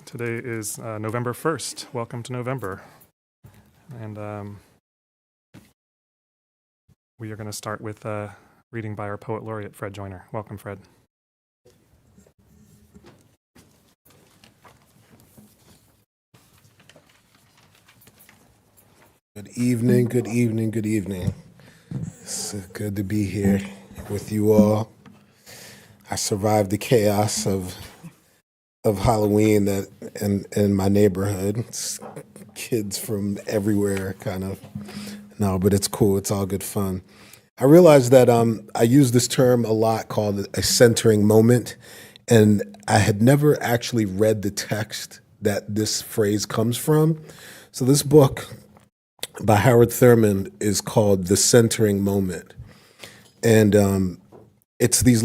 Today is November 1st. Welcome to November. And we are going to start with reading by our poet laureate, Fred Joyner. Welcome, Fred. Good evening, good evening, good evening. It's good to be here with you all. I survived the chaos of Halloween that in my neighborhood. It's kids from everywhere, kind of. No, but it's cool. It's all good fun. I realized that I use this term a lot called a centering moment, and I had never actually read the text that this phrase comes from. So this book by Howard Thurman is called The Centering Moment. And it's these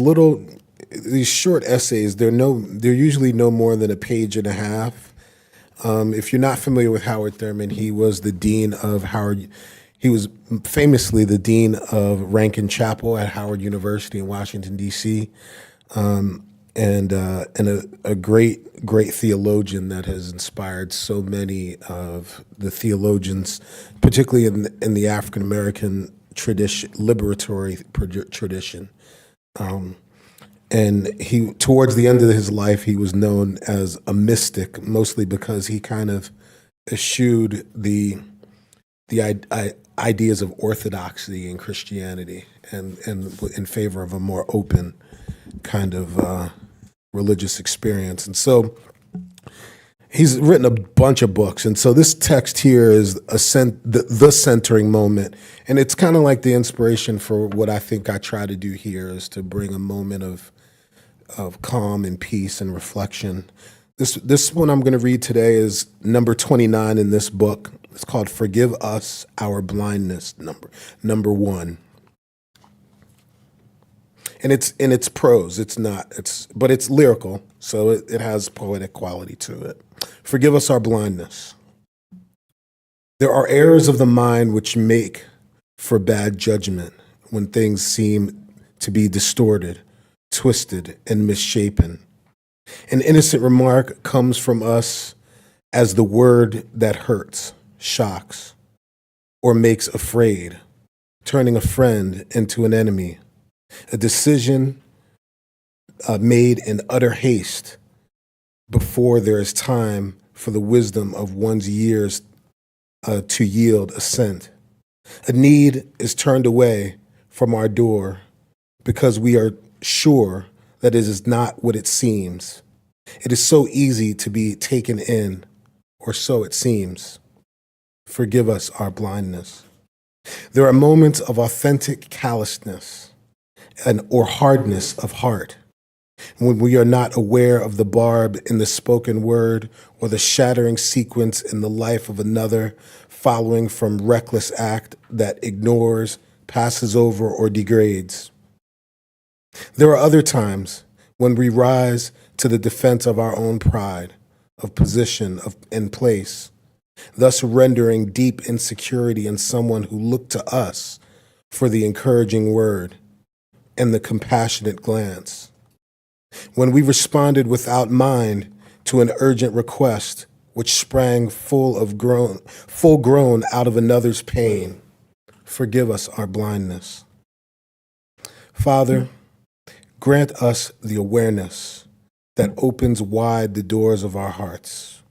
short essays. They're usually no more than a page and a half. If you're not familiar with Howard Thurman, he was famously the dean of Rankin Chapel at Howard University in Washington, D.C., and a great theologian that has inspired so many of the theologians, particularly in the African American tradition, liberatory tradition. And he, towards the end of his life, he was known as a mystic, mostly because he kind of eschewed the ideas of orthodoxy in Christianity and in favor of a more open kind of religious experience. And so he's written a bunch of books. And so this text here is the centering moment. And it's kind of like the inspiration for what I think I try to do here, is to bring a moment of calm and peace and reflection. This one I'm going to read today is number 29 in this book. It's called Forgive Us Our Blindness, number 1. And it's prose. But it's lyrical, so it has poetic quality to it. Forgive us our blindness. There are errors of the mind which make for bad judgment when things seem to be distorted, twisted, and misshapen. An innocent remark comes from us as the word that hurts, shocks, or makes afraid, turning a friend into an enemy. A decision made in utter haste before there is time for the wisdom of one's years to yield assent. A need is turned away from our door because we are sure that it is not what it seems. It is so easy to be taken in, or so it seems. Forgive us our blindness. There are moments of authentic callousness or hardness of heart, when we are not aware of the barb in the spoken word or the shattering sequence in the life of another, following from reckless act that ignores, passes over, or degrades. There are other times when we rise to the defense of our own pride, of position, and place, thus rendering deep insecurity in someone who looked to us for the encouraging word and the compassionate glance. When we responded without mind to an urgent request which sprang full grown out of another's pain, forgive us our blindness. Father, grant us the awareness that opens wide the doors of our hearts,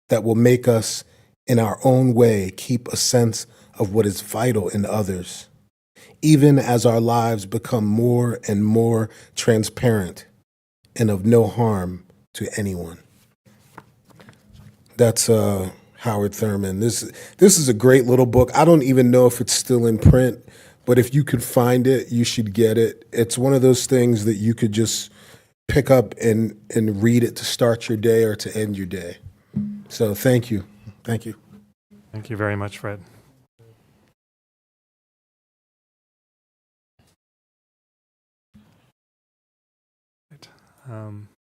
that will make us, in our own way, keep a sense of what is vital in others, even as our lives become more and more transparent and of no harm to anyone. That's Howard Thurman. This is a great little book. I don't even know if it's still in print, but if you could find it, you should get it. It's one of those things that you could just pick up and read it to start your day or to end your day. So thank you. Thank you. Thank you very much, Fred.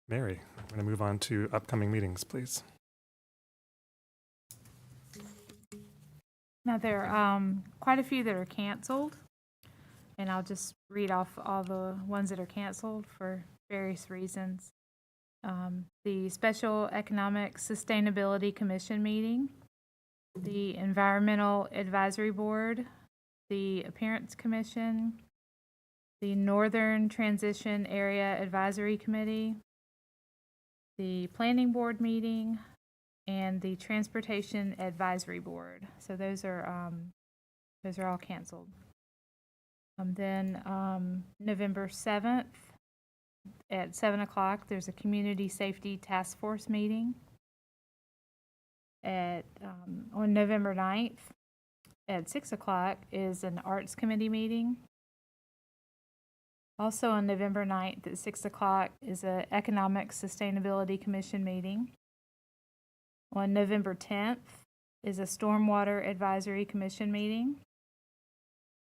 Mary, we're going to move on to upcoming meetings, please. Now, there are quite a few that are canceled, and I'll just read off all the ones that are canceled for various reasons. the Special Economic Sustainability Commission meeting, the Environmental Advisory Board, the Appearance Commission, the Northern Transition Area Advisory Committee, the Planning Board meeting, and the Transportation Advisory Board. So those are all canceled. Then November 7th at 7 o'clock, there's a Community Safety Task Force meeting. On November 9th at 6 o'clock is an Arts Committee meeting. Also on November 9th at 6 o'clock is an Economic Sustainability Commission meeting. On November 10th is a Stormwater Advisory Commission meeting.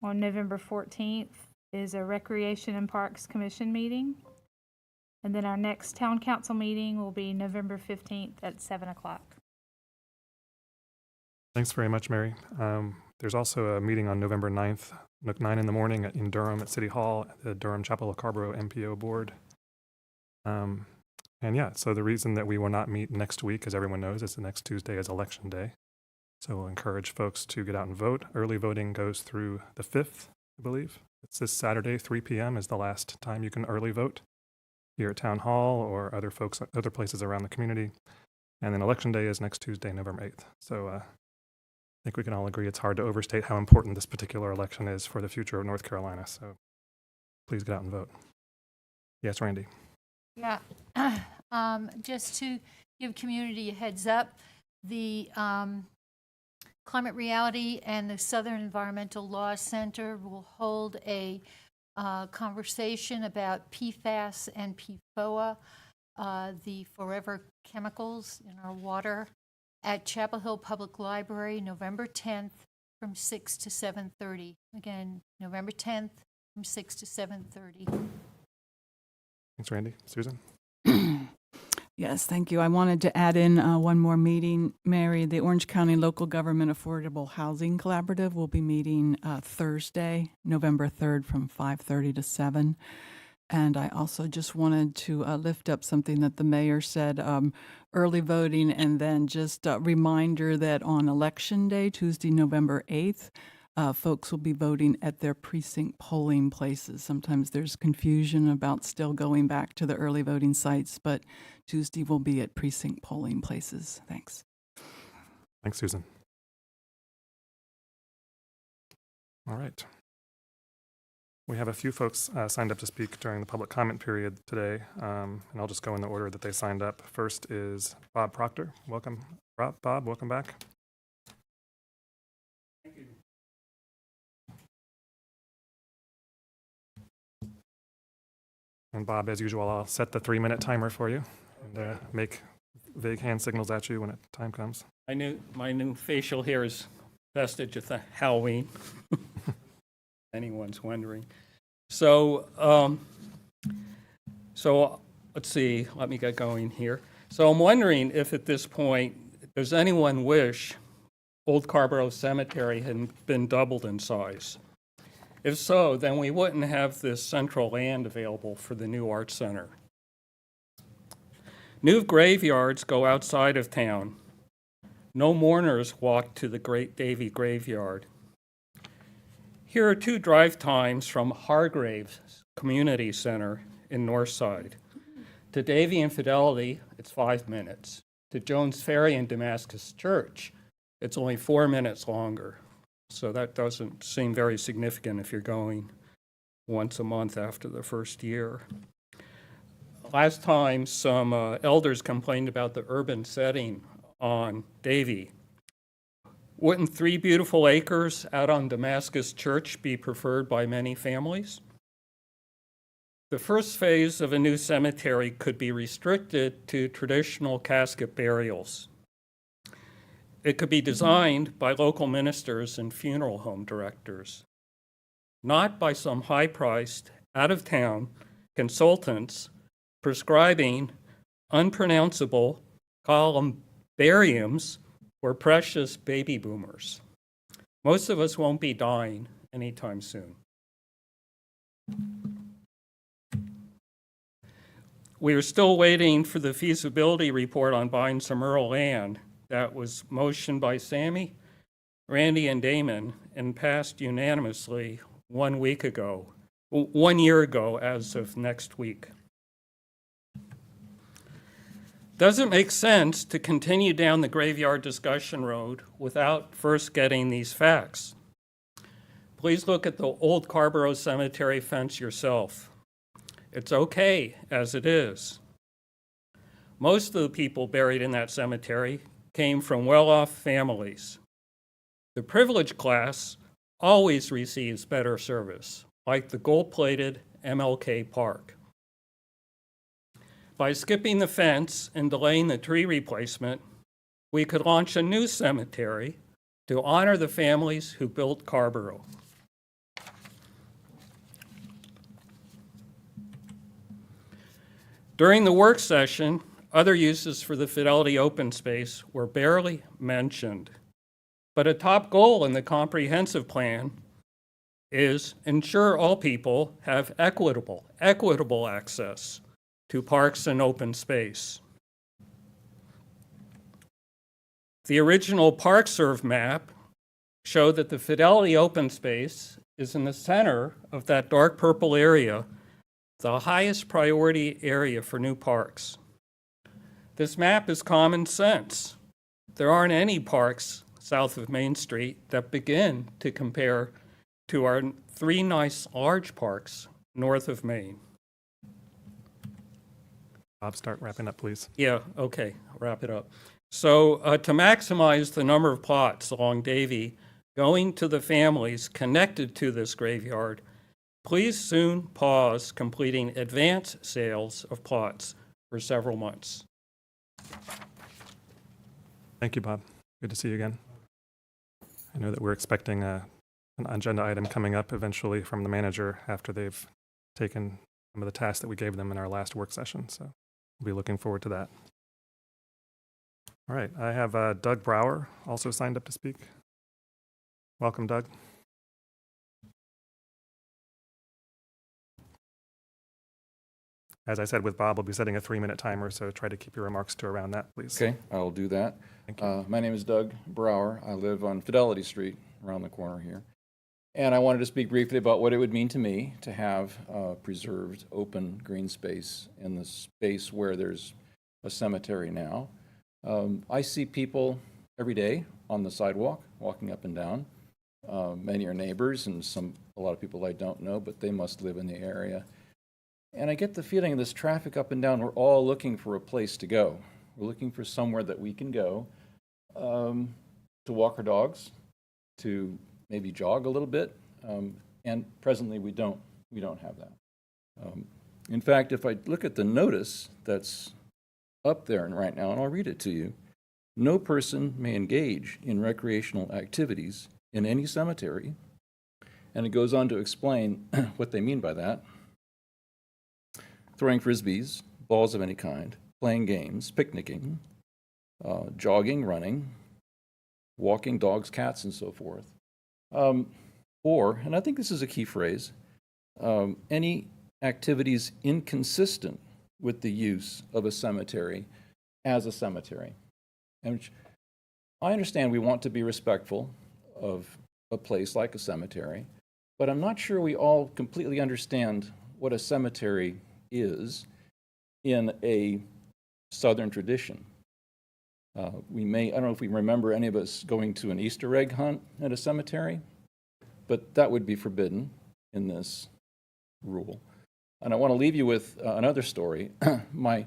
On November 14th is a Recreation and Parks Commission meeting. And then our next Town Council meeting will be November 15th at 7 o'clock. Thanks very much, Mary. There's also a meeting on November 9th, 9 in the morning in Durham at City Hall, at the Durham Chapel of Carrboro MPO board. And yeah, so the reason that we will not meet next week, as everyone knows, is the next Tuesday is Election Day. So we'll encourage folks to get out and vote. Early voting goes through the 5th, I believe. It's this Saturday, 3 p.m. is the last time you can early vote here at Town Hall or other places around the community. And then Election Day is next Tuesday, November 8th. So I think we can all agree it's hard to overstate how important this particular election is for the future of North Carolina. So please get out and vote. Yes, Randy. Yeah, just to give community a heads up, the Climate Reality and the Southern Environmental Law Center will hold a conversation about PFAS and PFOA, the forever chemicals in our water, at Chapel Hill Public Library, November 10th from 6 to 7:30. Again, November 10th from 6 to 7:30. Thanks, Randy. Susan? Yes, thank you. I wanted to add in one more meeting, Mary. The Orange County Local Government Affordable Housing Collaborative will be meeting Thursday, November 3rd from 5:30 to 7. And I also just wanted to lift up something that the mayor said, early voting, and then just a reminder that on Election Day, Tuesday, November 8th, folks will be voting at their precinct polling places. Sometimes there's confusion about still going back to the early voting sites, but Tuesday will be at precinct polling places. Thanks. Thanks, Susan. All right. We have a few folks signed up to speak during the public comment period today, and I'll just go in the order that they signed up. First is Bob Proctor. Welcome, Bob, welcome back. Thank you. And Bob, as usual, I'll set the 3-minute timer for you and make vague hand signals at you when time comes. My new facial hair is vestige of the Halloween. Anyone's wondering. So let's see, let me get going here. So I'm wondering if at this point, does anyone wish Old Carrboro Cemetery had been doubled in size? If so, then we wouldn't have this central land available for the new art center. New graveyards go outside of town. No mourners walk to the Great Davy Graveyard. Here are 2 drive times from Hargraves Community Center in Northside. To Davy and Fidelity, it's 5 minutes. To Jones Ferry and Damascus Church, it's only 4 minutes longer. So that doesn't seem very significant if you're going once a month after the first year. Last time, some elders complained about the urban setting on Davy. Wouldn't 3 beautiful acres out on Damascus Church be preferred by many families? The first phase of a new cemetery could be restricted to traditional casket burials. It could be designed by local ministers and funeral home directors, not by some high-priced, out-of-town consultants prescribing unpronounceable columbariums for precious baby boomers. Most of us won't be dying anytime soon. We are still waiting for the feasibility report on buying some rural land. That was motioned by Sammy, Randy, and Damon and passed unanimously 1 year ago as of next week. Does it make sense to continue down the graveyard discussion road without first getting these facts? Please look at the old Carrboro Cemetery fence yourself. It's okay as it is. Most of the people buried in that cemetery came from well-off families. The privileged class always receives better service, like the gold-plated MLK Park. By skipping the fence and delaying the tree replacement, we could launch a new cemetery to honor the families who built Carrboro. During the work session, other uses for the Fidelity open space were barely mentioned. But a top goal in the comprehensive plan is ensure all people have equitable access to parks and open space. The original Park Serve map showed that the Fidelity open space is in the center of that dark purple area, the highest priority area for new parks. This map is common sense. There aren't any parks south of Main Street that begin to compare to our 3 nice large parks north of Main. Bob, start wrapping up, please. Yeah, okay, I'll wrap it up. So to maximize the number of plots along Davie going to the families connected to this graveyard, please soon pause completing advance sales of plots for several months. Thank you, Bob. Good to see you again. I know that we're expecting an agenda item coming up eventually from the manager after they've taken some of the tasks that we gave them in our last work session. So we'll be looking forward to that. All right, I have Doug Brower also signed up to speak. Welcome, Doug. As I said with Bob, we'll be setting a 3-minute timer, so try to keep your remarks to around that, please. Okay, I will do that. Thank you. My name is Doug Brower. I live on Fidelity Street, around the corner here. And I wanted to speak briefly about what it would mean to me to have preserved open green space in the space where there's a cemetery now. I see people every day on the sidewalk, walking up and down. Many are neighbors and a lot of people I don't know, but they must live in the area. And I get the feeling of this traffic up and down, we're all looking for a place to go. We're looking for somewhere that we can go to walk our dogs, to maybe jog a little bit, and presently we don't have that. In fact, if I look at the notice that's up there right now, and I'll read it to you, no person may engage in recreational activities in any cemetery, and it goes on to explain what they mean by that. Throwing frisbees, balls of any kind, playing games, picnicking, jogging, running, walking dogs, cats, and so forth. Or, and I think this is a key phrase, any activities inconsistent with the use of a cemetery as a cemetery. And which I understand we want to be respectful of a place like a cemetery, but I'm not sure we all completely understand what a cemetery is in a Southern tradition. I don't know if we remember any of us going to an Easter egg hunt at a cemetery, but that would be forbidden in this rule. And I want to leave you with another story. My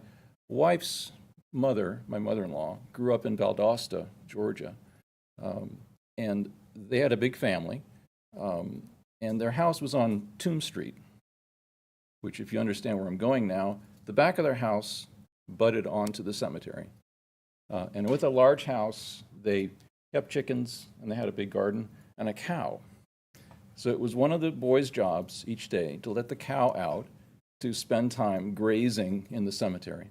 wife's mother, my mother-in-law, grew up in Valdosta, Georgia, and they had a big family, and their house was on Tomb Street, which, if you understand where I'm going now, the back of their house butted onto the cemetery. And with a large house, they kept chickens, and they had a big garden, and a cow. So it was one of the boys' jobs each day to let the cow out to spend time grazing in the cemetery.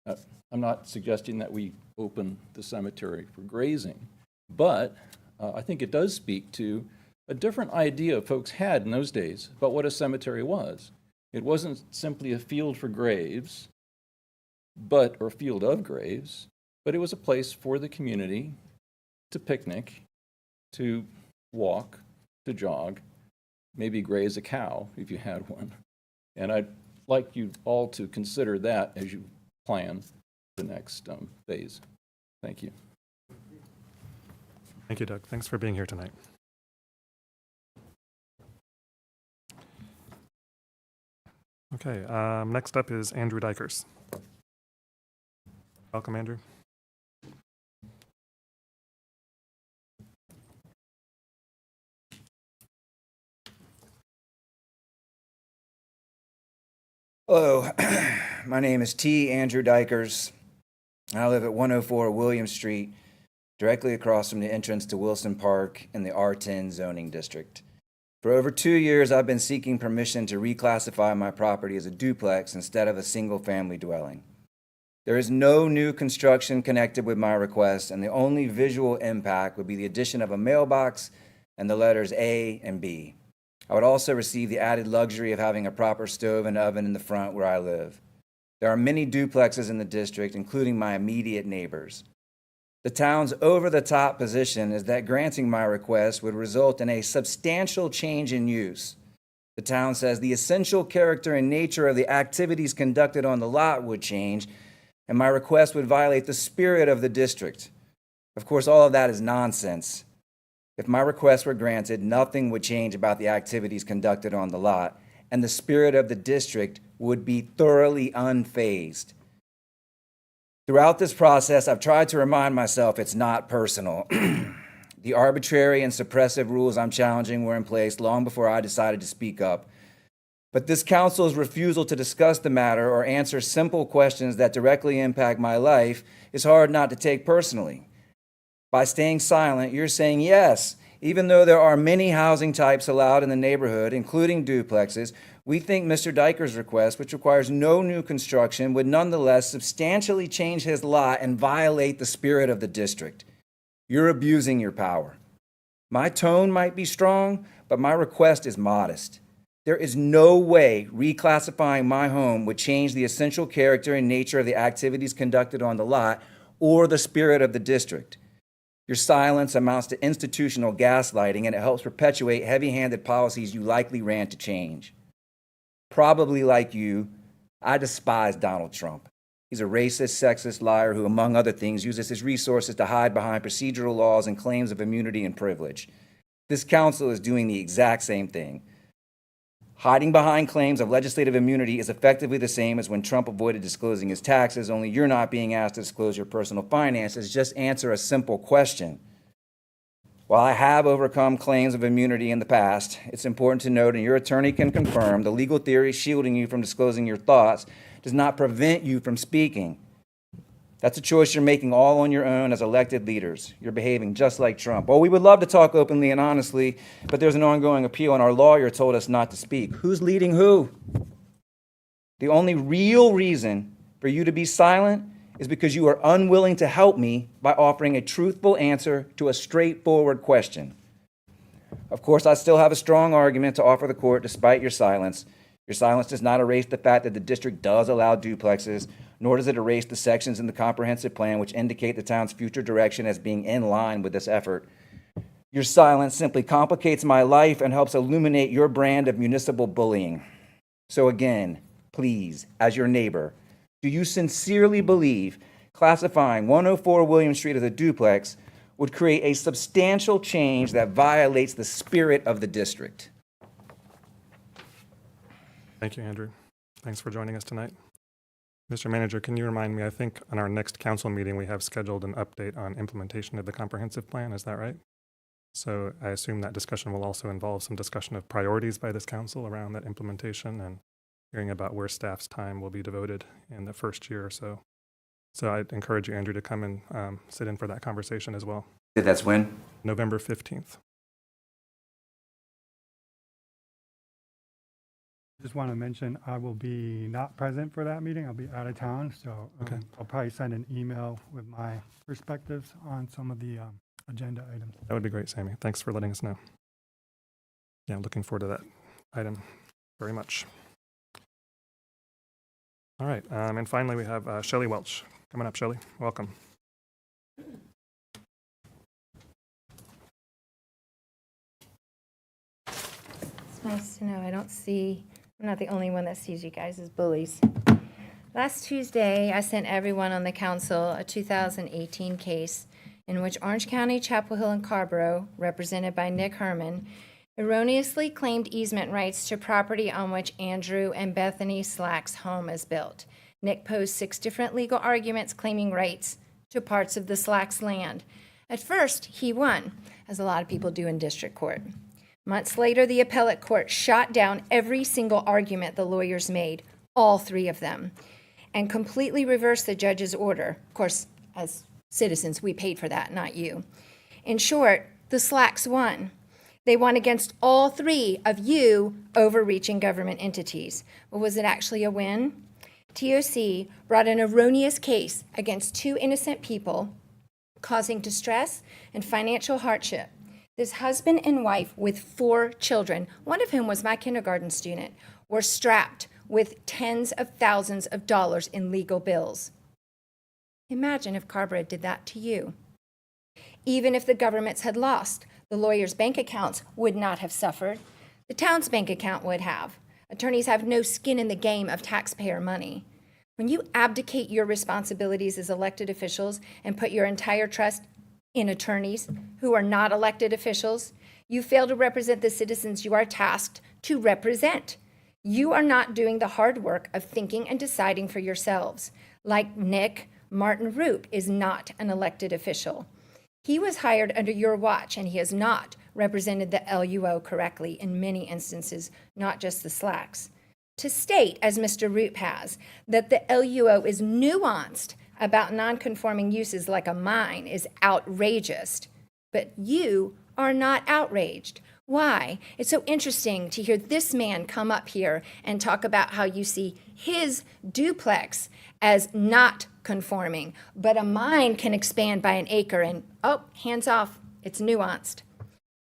I'm not suggesting that we open the cemetery for grazing, but I think it does speak to a different idea folks had in those days about what a cemetery was. It wasn't simply a field for graves, or a field of graves, but it was a place for the community to picnic, to walk, to jog, maybe graze a cow if you had one. And I'd like you all to consider that as you plan the next phase. Thank you. Thank you, Doug. Thanks for being here tonight. Okay, next up is Andrew Dykers. Welcome, Andrew. Hello, my name is T. Andrew Dykers. I live at 104 William Street, directly across from the entrance to Wilson Park in the R10 zoning district. For over 2 years, I've been seeking permission to reclassify my property as a duplex instead of a single-family dwelling. There is no new construction connected with my request, and the only visual impact would be the addition of a mailbox and the letters A and B. I would also receive the added luxury of having a proper stove and oven in the front where I live. There are many duplexes in the district, including my immediate neighbors. The town's over-the-top position is that granting my request would result in a substantial change in use. The town says the essential character and nature of the activities conducted on the lot would change, and my request would violate the spirit of the district. Of course, all of that is nonsense. If my request were granted, nothing would change about the activities conducted on the lot, and the spirit of the district would be thoroughly unfazed. Throughout this process, I've tried to remind myself it's not personal. The arbitrary and suppressive rules I'm challenging were in place long before I decided to speak up. But this council's refusal to discuss the matter or answer simple questions that directly impact my life is hard not to take personally. By staying silent, you're saying yes. Even though there are many housing types allowed in the neighborhood, including duplexes, we think Mr. Dykers' request, which requires no new construction, would nonetheless substantially change his lot and violate the spirit of the district. You're abusing your power. My tone might be strong, but my request is modest. There is no way reclassifying my home would change the essential character and nature of the activities conducted on the lot or the spirit of the district. Your silence amounts to institutional gaslighting, and it helps perpetuate heavy-handed policies you likely ran to change. Probably like you, I despise Donald Trump. He's a racist, sexist liar who, among other things, uses his resources to hide behind procedural laws and claims of immunity and privilege. This council is doing the exact same thing. Hiding behind claims of legislative immunity is effectively the same as when Trump avoided disclosing his taxes, only you're not being asked to disclose your personal finances. Just answer a simple question. While I have overcome claims of immunity in the past, it's important to note, and your attorney can confirm, the legal theory shielding you from disclosing your thoughts does not prevent you from speaking. That's a choice you're making all on your own as elected leaders. You're behaving just like Trump. Well, we would love to talk openly and honestly, but there's an ongoing appeal, and our lawyer told us not to speak. Who's leading who? The only real reason for you to be silent is because you are unwilling to help me by offering a truthful answer to a straightforward question. Of course, I still have a strong argument to offer the court despite your silence. Your silence does not erase the fact that the district does allow duplexes, nor does it erase the sections in the comprehensive plan which indicate the town's future direction as being in line with this effort. Your silence simply complicates my life and helps illuminate your brand of municipal bullying. So again, please, as your neighbor, do you sincerely believe classifying 104 William Street as a duplex would create a substantial change that violates the spirit of the district? Thank you, Andrew. Thanks for joining us tonight. Mr. Manager, can you remind me, I think on our next council meeting, we have scheduled an update on implementation of the comprehensive plan. Is that right? So I assume that discussion will also involve some discussion of priorities by this council around that implementation and hearing about where staff's time will be devoted in the first year or so. So I'd encourage you, Andrew, to come and sit in for that conversation as well. That's when? November 15th. Just want to mention, I will be not present for that meeting. I'll be out of town, so Okay. I'll probably send an email with my perspectives on some of the agenda items. That would be great, Sammy. Thanks for letting us know. Yeah, looking forward to that item very much. All right, and finally, we have Shelley Welch. Coming up, Shelley. Welcome. It's nice to know I'm not the only one that sees you guys as bullies. Last Tuesday, I sent everyone on the council a 2018 case in which Orange County, Chapel Hill, and Carrboro, represented by Nick Herman, erroneously claimed easement rights to property on which Andrew and Bethany Slack's home is built. Nick posed 6 different legal arguments claiming rights to parts of the Slack's land. At first, he won, as a lot of people do in district court. Months later, the appellate court shot down every single argument the lawyers made, all 3 of them, and completely reversed the judge's order. Of course, as citizens, we paid for that, not you. In short, the Slacks won. They won against all 3 of you overreaching government entities. But was it actually a win? TOC brought an erroneous case against 2 innocent people, causing distress and financial hardship. This husband and wife with 4 children, one of whom was my kindergarten student, were strapped with tens of thousands of dollars in legal bills. Imagine if Carrboro did that to you. Even if the governments had lost, the lawyers' bank accounts would not have suffered. The town's bank account would have. Attorneys have no skin in the game of taxpayer money. When you abdicate your responsibilities as elected officials and put your entire trust in attorneys who are not elected officials, you fail to represent the citizens you are tasked to represent. You are not doing the hard work of thinking and deciding for yourselves. Like Nick, Martin Roop is not an elected official. He was hired under your watch, and he has not represented the LUO correctly in many instances, not just the Slacks. To state, as Mr. Roop has, that the LUO is nuanced about non-conforming uses like a mine is outrageous. But you are not outraged. Why? It's so interesting to hear this man come up here and talk about how you see his duplex as not conforming, but a mine can expand by an acre and, oh, hands off, it's nuanced.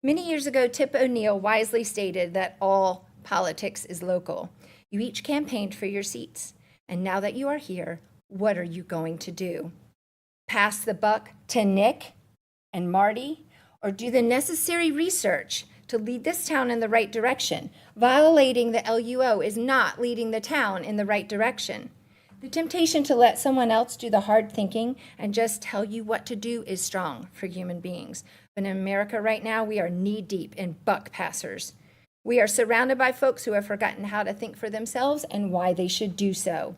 Many years ago, Tip O'Neill wisely stated that all politics is local. You each campaigned for your seats, and now that you are here, what are you going to do? Pass the buck to Nick and Marty, or do the necessary research to lead this town in the right direction? Violating the LUO is not leading the town in the right direction. The temptation to let someone else do the hard thinking and just tell you what to do is strong for human beings. But in America right now, we are knee-deep in buck passers. We are surrounded by folks who have forgotten how to think for themselves and why they should do so.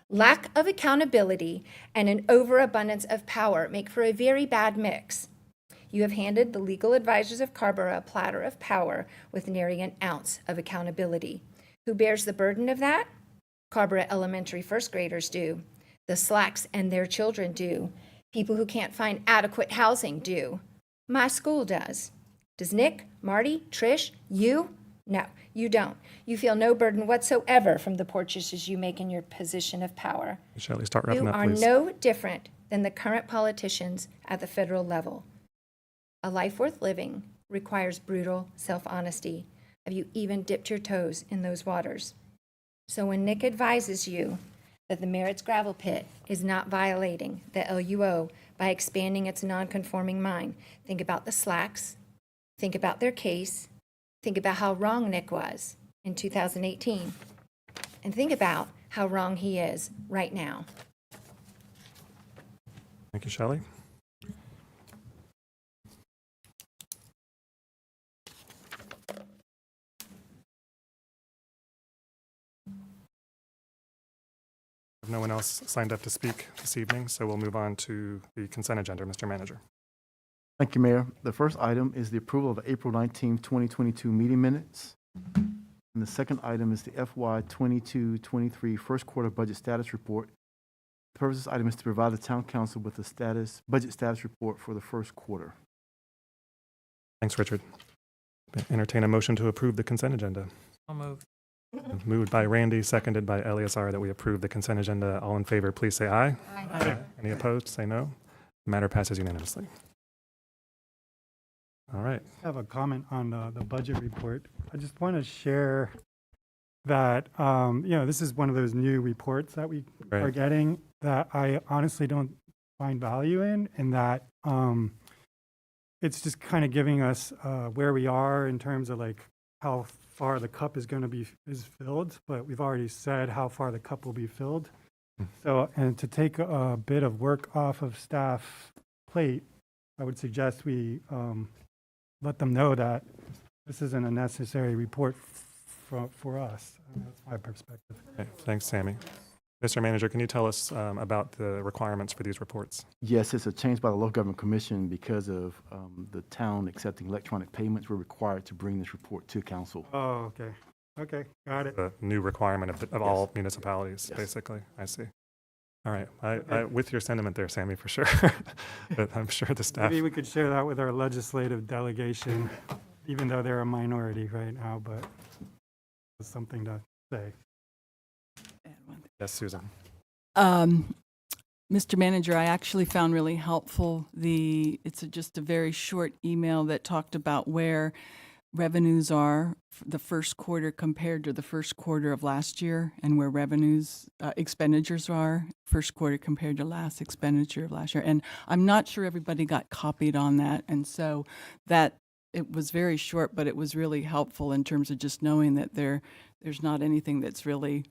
Lack of accountability and an overabundance of power make for a very bad mix. You have handed the legal advisors of Carrboro a platter of power with nary an ounce of accountability. Who bears the burden of that? Carrboro elementary first graders do. The Slacks and their children do. People who can't find adequate housing do. My school does. Does Nick, Marty, Trish, you? No, you don't. You feel no burden whatsoever from the purchases you make in your position of power. Shelley, start wrapping You up, are please. no different than the current politicians at the federal level. A life worth living requires brutal self-honesty. Have you even dipped your toes in those waters? So when Nick advises you that the Merritt's gravel pit is not violating the LUO by expanding its non-conforming mine, think about the Slacks, think about their case, think about how wrong Nick was in 2018, and think about how wrong he is right now. Thank you, Shelley. No one else signed up to speak this evening, so we'll move on to the consent agenda. Mr. Manager. Thank you, Mayor. The first item is the approval of the April 19, 2022 meeting minutes. And the second item is the FY 22-23 first quarter budget status report. The purpose of this item is to provide the town council with a budget status report for the first quarter. Thanks, Richard. Entertain a motion to approve the consent agenda. I'll move. Moved by Randy, seconded by Eleazar, that we approve the consent agenda. All in favor, please say aye. Aye. Any opposed, say no. The matter passes unanimously. All right. I have a comment on the budget report. I just want to share that, this is one of those new reports that we are Right. getting that I honestly don't find value in that it's just kind of giving us where we are in terms of like how far the cup is going to be is filled, but we've already said how far the cup will be filled. So, and to take a bit of work off of staff plate, I would suggest we let them know that this isn't a necessary report for us. That's my perspective. Okay, thanks, Sammy. Mr. Manager, can you tell us about the requirements for these reports? Yes, it's a change by the Local Government Commission because of the town accepting electronic payments. We're required to bring this report to council. Oh, okay. Okay, got it. The new requirement of all Yes. municipalities, Yes. basically. I see. All right. I with your sentiment there, Sammy, for sure. But I'm sure the staff. Maybe we could share that with our legislative delegation, even though they're a minority right now, but it's something to say. Yes, Susan. Mr. Manager, I actually found really helpful it's just a very short email that talked about where revenues are the first quarter compared to the first quarter of last year, and where expenditures are first quarter compared to last expenditure of last year. And I'm not sure everybody got copied on that, and so that it was very short, but it was really helpful in terms of just knowing that there's not anything that's really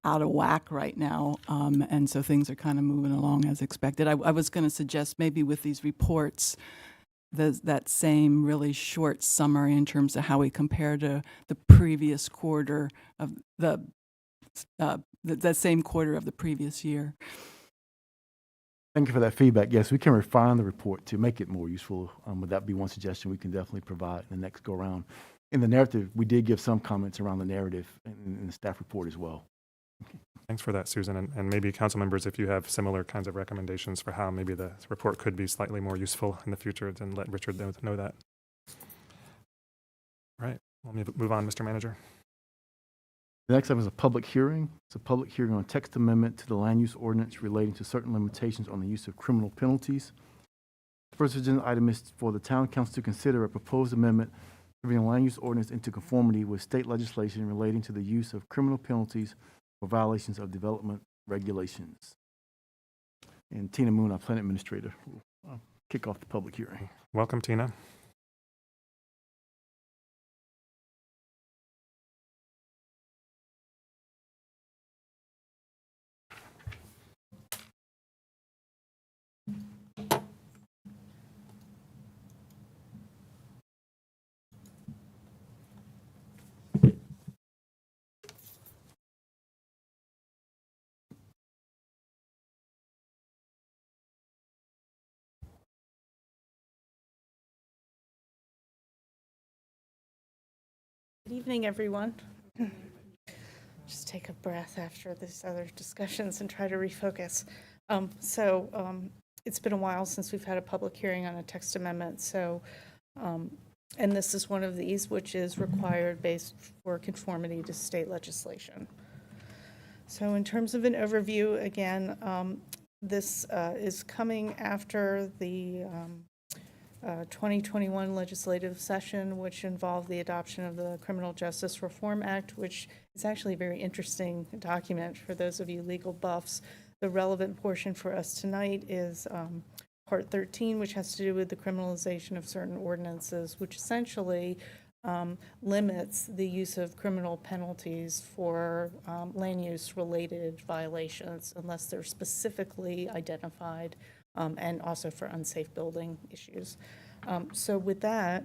out of whack right now. And so things are kind of moving along as expected. I was going to suggest maybe with these reports, that same really short summary in terms of how we compare to the previous quarter of the same quarter of the previous year. Thank you for that feedback. Yes, we can refine the report to make it more useful. Would that be one suggestion we can definitely provide in the next go around? In the narrative, we did give some comments around the narrative in the staff report as well. Thanks for that, Susan. And maybe council members, if you have similar kinds of recommendations for how maybe the report could be slightly more useful in the future, then let Richard know that. All right, we'll move on, Mr. Manager. The next item is a public hearing. It's a public hearing on text amendment to the land use ordinance relating to certain limitations on the use of criminal penalties. The first agenda item is for the town council to consider a proposed amendment to bring the land use ordinance into conformity with state legislation relating to the use of criminal penalties for violations of development regulations. And Tina Moon, our plan administrator, will kick off the public hearing. Welcome, Tina. Good evening, everyone. Just take a breath after these other discussions and try to refocus. It's been a while since we've had a public hearing on a text amendment, and this is one of these which is required based for conformity to state legislation. So in terms of an overview, again, this is coming after the 2021 legislative session, which involved the adoption of the Criminal Justice Reform Act, which is actually a very interesting document for those of you legal buffs. The relevant portion for us tonight is Part 13, which has to do with the criminalization of certain ordinances, which essentially limits the use of criminal penalties for land use related violations unless they're specifically identified, and also for unsafe building issues. So with that,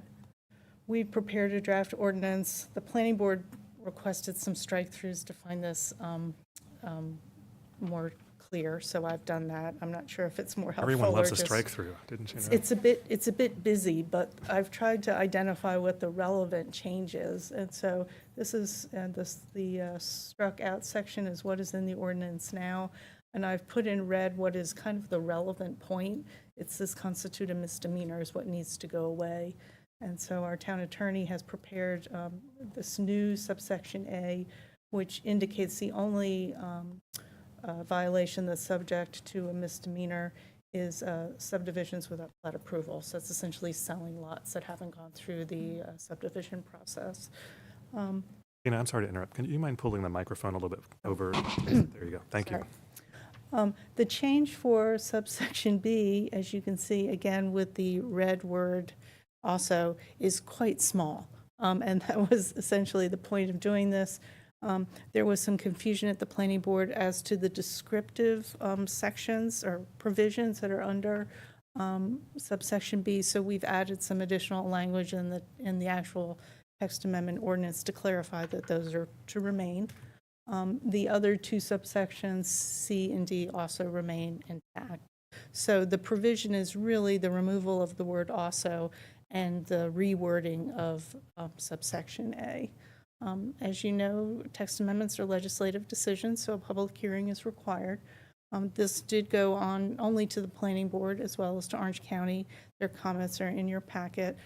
we prepared a draft ordinance. The planning board requested some strike-throughs to find this more clear, so I've done that. I'm not sure if it's more helpful. Everyone loves or a just- strike-through, didn't you know? It's a bit busy, but I've tried to identify what the relevant change is. And so this is, the struck out section is what is in the ordinance now. And I've put in red what is kind of the relevant point. It's this constitute a misdemeanor is what needs to go away. And so our town attorney has prepared this new subsection A, which indicates the only violation that's subject to a misdemeanor is subdivisions without plat approval. So it's essentially selling lots that haven't gone through the subdivision process. Tina, Tina, I'm sorry to interrupt. Can you mind pulling the microphone a little bit over? There you go. Thank you. Sorry. The change for subsection B, as you can see, again, with the red word also, is quite small. And that was essentially the point of doing this. There was some confusion at the planning board as to the descriptive sections or provisions that are under subsection B. So we've added some additional language in the actual text amendment ordinance to clarify that those are to remain. The other two subsections, C and D, also remain intact. So the provision is really the removal of the word also and the rewording of subsection A. As you know, text amendments are legislative decisions, so a public hearing is required. This did go on only to the planning board as well as to Orange County. Their comments are in your packet.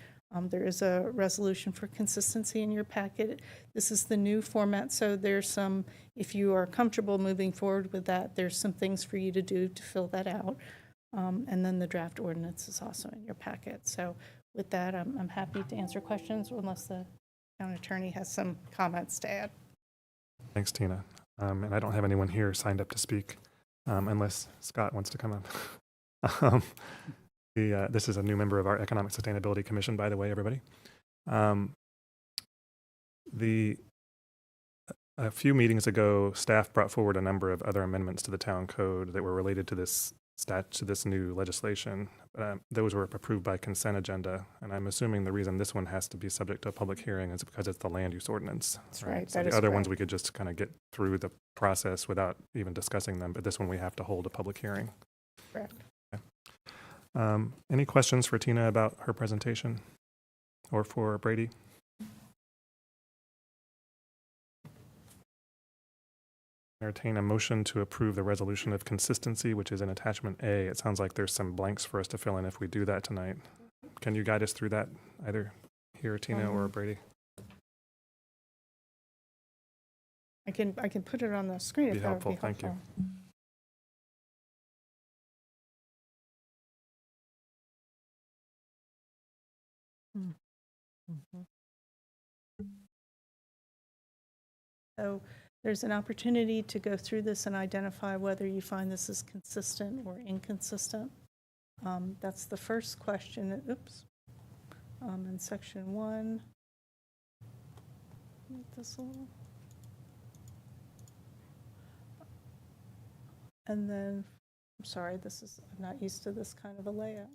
There is a resolution for consistency in your packet. This is the new format, so there's some, if you are comfortable moving forward with that, there's some things for you to do to fill that out. And then the draft ordinance is also in your packet. So with that, I'm happy to answer questions unless the town attorney has some comments to add. Thanks, Tina. And I don't have anyone here signed up to speak, unless Scott wants to come up. This is a new member of our Economic Sustainability Commission, by the way, everybody. A few meetings ago, staff brought forward a number of other amendments to the town code that were related to this new legislation. Those were approved by consent agenda, and I'm assuming the reason this one has to be subject to a public hearing is because it's the land use ordinance. That's right. So That the is other ones correct. we could just kind of get through the process without even discussing them, but this one we have to hold a public hearing. Correct. Any questions for Tina about her presentation or for Brady? Entertain a motion to approve the resolution of consistency, which is in attachment A. It sounds like there's some blanks for us to fill in if we do that tonight. Can you guide us through that, either here, Tina, or Brady? I can put it on the screen Be if that would be helpful. Thank you. helpful. So there's an opportunity to go through this and identify whether you find this is consistent or inconsistent. That's the first question. Oops. In section 1. Make this a little. And then, I'm sorry, I'm not used to this kind of a layout.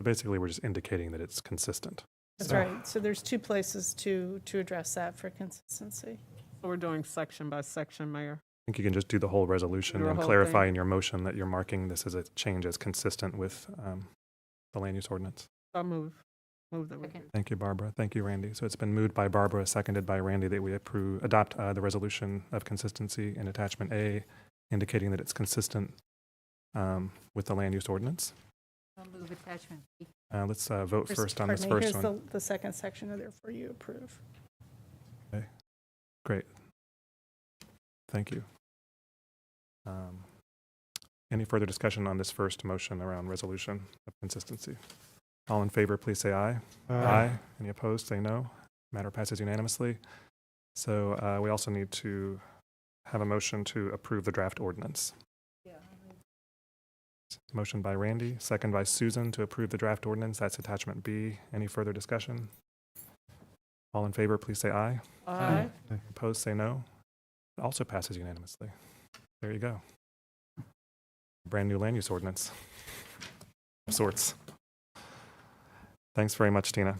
Basically, we're just indicating that it's consistent. That's right. So there's two places to address that for consistency. So we're doing section by section, Mayor. I think you can just do the whole resolution Do a and whole clarify thing. in your motion that you're marking this as a change as consistent with the land use ordinance. I'll move that we do. Thank you, Barbara. Thank you, Randy. So it's been moved by Barbara, seconded by Randy, that we adopt the resolution of consistency in attachment A, indicating that it's consistent with the land use ordinance. I'll move attachment B. Let's vote first on this Pardon me, first one. Here's the second section of there for you approve. Okay, great. Thank you. Any further discussion on this first motion around resolution of consistency? All in favor, please say aye. Aye. Any opposed, say no. Matter passes unanimously. So we also need to have a motion to approve the draft ordinance. Motion by Randy, second by Susan to approve the draft ordinance. That's attachment B. Any further discussion? All in favor, please say aye. Aye. Opposed, say no. It also passes unanimously. There you go. Brand new land use ordinance of sorts. Thanks very much, Tina.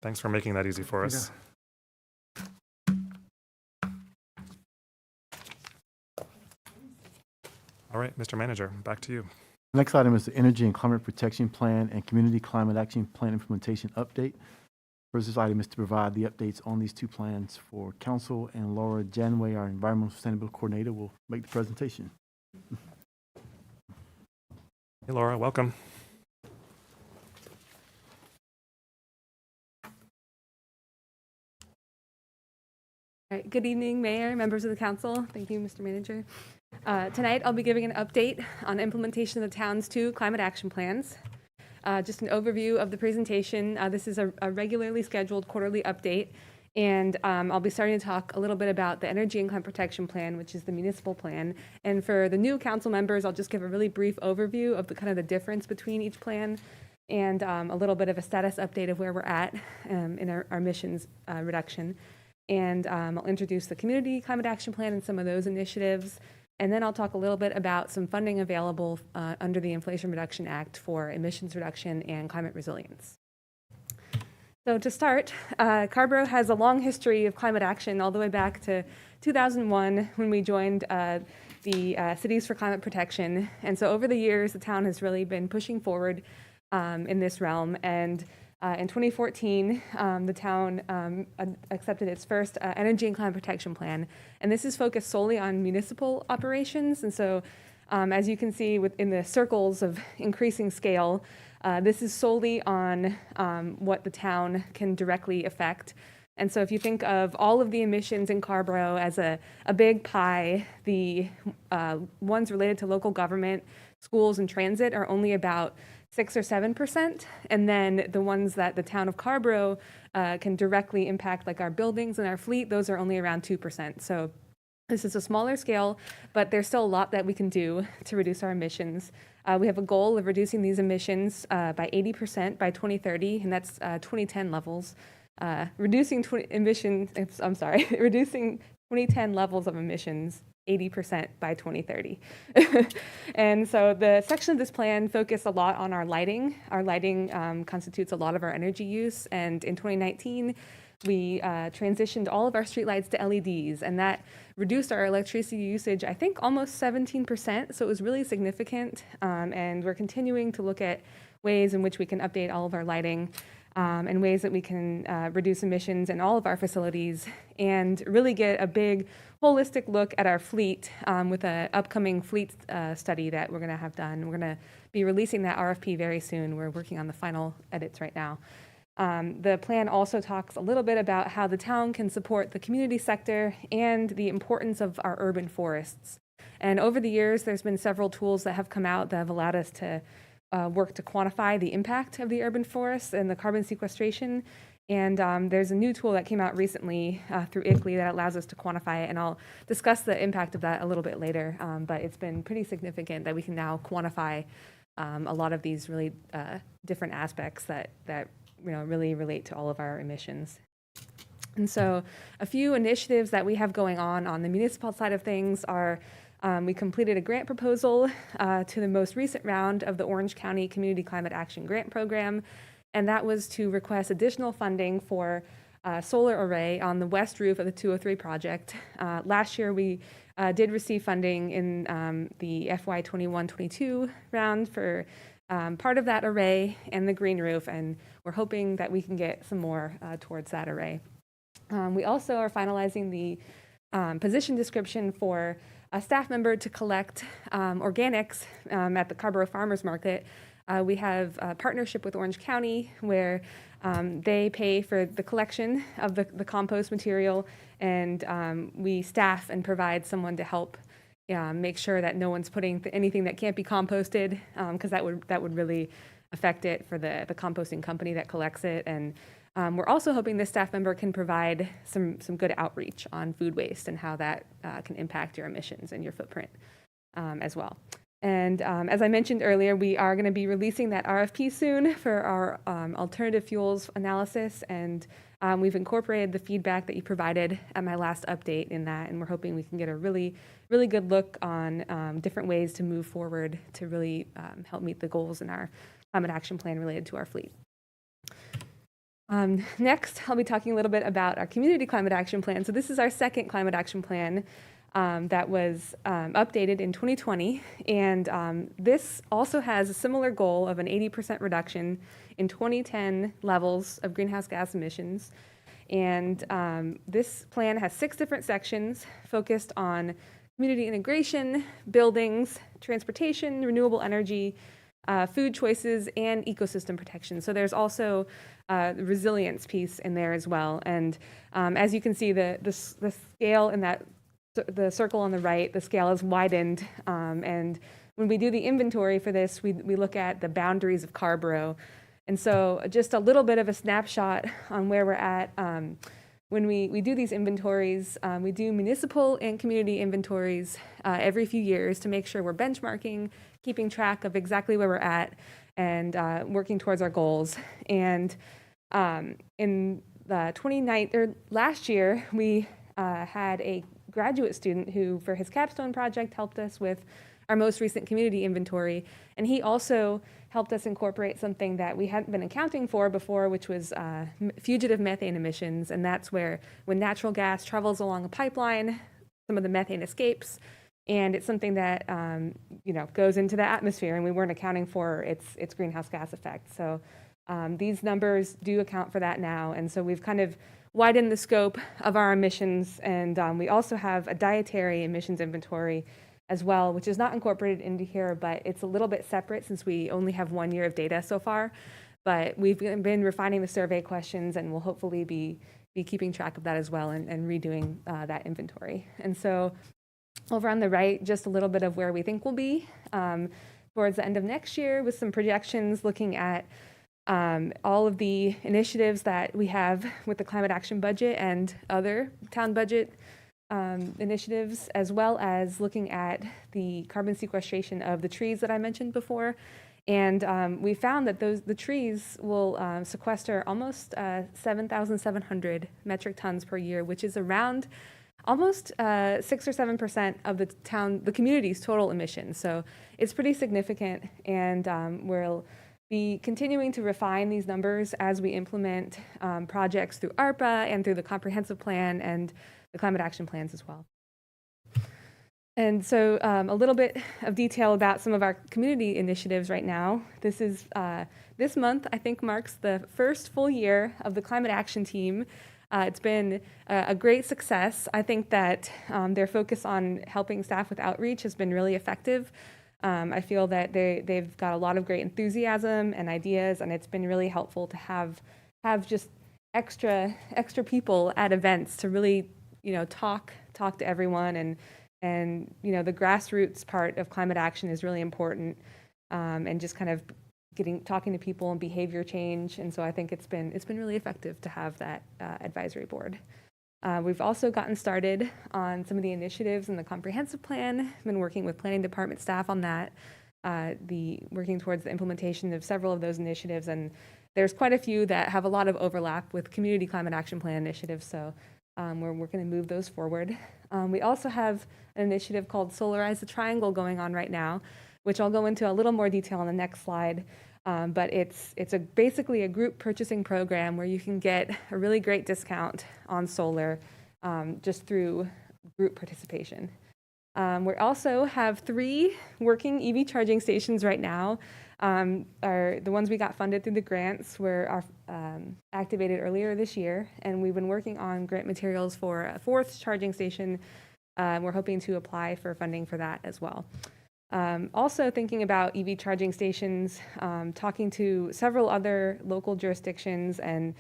Thanks for making that easy for us. All right, Mr. Manager, back to you. The next item is the Energy and Climate Protection Plan and Community Climate Action Plan Implementation Update. First, this item is to provide the updates on these two plans for council, and Laura Janway, our Environmental Sustainability Coordinator, will make the presentation. Hey, Laura, welcome. All right, good evening, Mayor, members of the council. Thank you, Mr. Manager. Tonight, I'll be giving an update on the implementation of the town's 2 climate action plans. Just an overview of the presentation. This is a regularly scheduled quarterly update, And I'll be starting to talk a little bit about the Energy and Climate Protection Plan, which is the municipal plan. And for the new council members, I'll just give a really brief overview of the kind of the difference between each plan and a little bit of a status update of where we're at in our emissions reduction. And I'll introduce the Community Climate Action Plan and some of those initiatives. And then I'll talk a little bit about some funding available under the Inflation Reduction Act for emissions reduction and climate resilience. So to start, Carrboro has a long history of climate action all the way back to 2001 when we joined the Cities for Climate Protection. And so over the years, the town has really been pushing forward in this realm. And in 2014, the town accepted its first Energy and Climate Protection Plan. And this is focused solely on municipal operations. And so as you can see within the circles of increasing scale, this is solely on what the town can directly affect. And so if you think of all of the emissions in Carrboro as a big pie, the ones related to local government, schools, and transit are only about 6 or 7%. And then the ones that the town of Carrboro can directly impact, like our buildings and our fleet, those are only around 2%. So this is a smaller scale, but there's still a lot that we can do to reduce our emissions. We have a goal of reducing these emissions by 80% by 2030, and that's 2010 levels. Reducing 2010 levels of emissions 80% by 2030. And so the section of this plan focused a lot on our lighting. Our lighting constitutes a lot of our energy use, and in 2019, we transitioned all of our streetlights to LEDs, and that reduced our electricity usage, I think, almost 17%, so it was really significant, and we're continuing to look at ways in which we can update all of our lighting and ways that we can reduce emissions in all of our facilities and really get a big holistic look at our fleet with an upcoming fleet study that we're going to have done. We're going to be releasing that RFP very soon. We're working on the final edits right now. The plan also talks a little bit about how the town can support the community sector and the importance of our urban forests. And over the years, there's been several tools that have come out that have allowed us to work to quantify the impact of the urban forests and the carbon sequestration. And there's a new tool that came out recently through ICLEI that allows us to quantify it, and I'll discuss the impact of that a little bit later. But it's been pretty significant that we can now quantify a lot of these really different aspects that really relate to all of our emissions. And so a few initiatives that we have going on the municipal side of things are we completed a grant proposal to the most recent round of the Orange County Community Climate Action Grant Program, and that was to request additional funding for a solar array on the west roof of the 203 project. Last year, we did receive funding in the FY 21-22 round for part of that array and the green roof, and we're hoping that we can get some more towards that array. We also are finalizing the position description for a staff member to collect organics at the Carrboro Farmers Market. We have a partnership with Orange County where they pay for the collection of the compost material, and we staff and provide someone to help make sure that no one's putting anything that can't be composted, because that would really affect it for the composting company that collects it. And we're also hoping this staff member can provide some good outreach on food waste and how that can impact your emissions and your footprint as well. And as I mentioned earlier, we are going to be releasing that RFP soon for our alternative fuels analysis, and we've incorporated the feedback that you provided at my last update in that, and we're hoping we can get a really good look on different ways to move forward to really help meet the goals in our climate action plan related to our fleet. Next, I'll be talking a little bit about our community climate action plan. So this is our second climate action plan that was updated in 2020. And this also has a similar goal of an 80% reduction in 2010 levels of greenhouse gas emissions. And this plan has 6 different sections focused on community integration, buildings, transportation, renewable energy, food choices, and ecosystem protection. So there's also the resilience piece in there as well. And as you can see, the scale in that, the circle on the right, the scale is widened. And when we do the inventory for this, we look at the boundaries of Carrboro. And so just a little bit of a snapshot on where we're at when we do these inventories, we do municipal and community inventories every few years to make sure we're benchmarking, keeping track of exactly where we're at, and working towards our goals. And in the last year, we had a graduate student who, for his capstone project, helped us with our most recent community inventory. And he also helped us incorporate something that we hadn't been accounting for before, which was fugitive methane emissions. And that's where, when natural gas travels along a pipeline, some of the methane escapes. And it's something that goes into the atmosphere, and we weren't accounting for its greenhouse gas effect. So these numbers do account for that now. And so we've kind of widened the scope of our emissions. And we also have a dietary emissions inventory as well, which is not incorporated into here, but it's a little bit separate since we only have 1 year of data so far. But we've been refining the survey questions, and we'll hopefully be keeping track of that as well, and redoing that inventory. And so over on the right, just a little bit of where we think we'll be towards the end of next year, with some projections looking at all of the initiatives that we have with the climate action budget and other town budget initiatives, as well as looking at the carbon sequestration of the trees that I mentioned before. And we found that the trees will sequester almost 7,700 metric tons per year, which is around almost 6 or 7% of the community's total emissions. So it's pretty significant, and we'll be continuing to refine these numbers as we implement projects through ARPA and through the comprehensive plan and the climate action plans as well. And so a little bit of detail about some of our community initiatives right now. This month, I think, marks the first full year of the climate action team. It's been a great success. I think that their focus on helping staff with outreach has been really effective. I feel that they've got a lot of great enthusiasm and ideas, and it's been really helpful to have just extra people at events to really talk to everyone, and the grassroots part of climate action is really important, and just kind of talking to people and behavior change. And so I think it's been really effective to have that advisory board. We've also gotten started on some of the initiatives in the comprehensive plan. Been working with planning department staff on that, working towards the implementation of several of those initiatives. And there's quite a few that have a lot of overlap with community climate action plan initiatives. So we're going to move those forward. We also have an initiative called Solarize the Triangle going on right now, which I'll go into a little more detail on the next slide. But it's basically a group purchasing program where you can get a really great discount on solar just through group participation. We also have 3 working EV charging stations right now. The ones we got funded through the grants were activated earlier this year, and we've been working on grant materials for a 4th charging station. We're hoping to apply for funding for that as well. Also thinking about EV charging stations, talking to several other local jurisdictions, and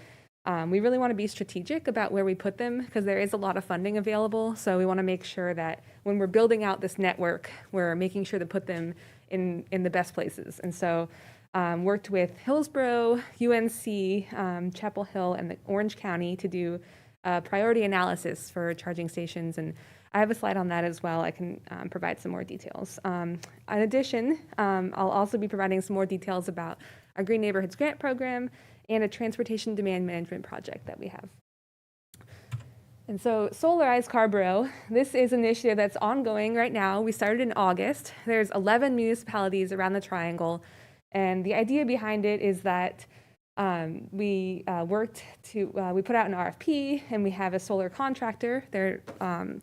we really want to be strategic about where we put them, because there is a lot of funding available. So we want to make sure that when we're building out this network, we're making sure to put them in the best places. And so worked with Hillsborough, UNC, Chapel Hill, and the Orange County to do a priority analysis for charging stations. And I have a slide on that as well. I can provide some more details. In addition, I'll also be providing some more details about our Green Neighborhoods Grant Program and a transportation demand management project that we have. And so Solarize Carrboro, this is an initiative that's ongoing right now. We started in August. There's 11 municipalities around the triangle. And the idea behind it is that we put out an RFP, and we have a solar contractor. Their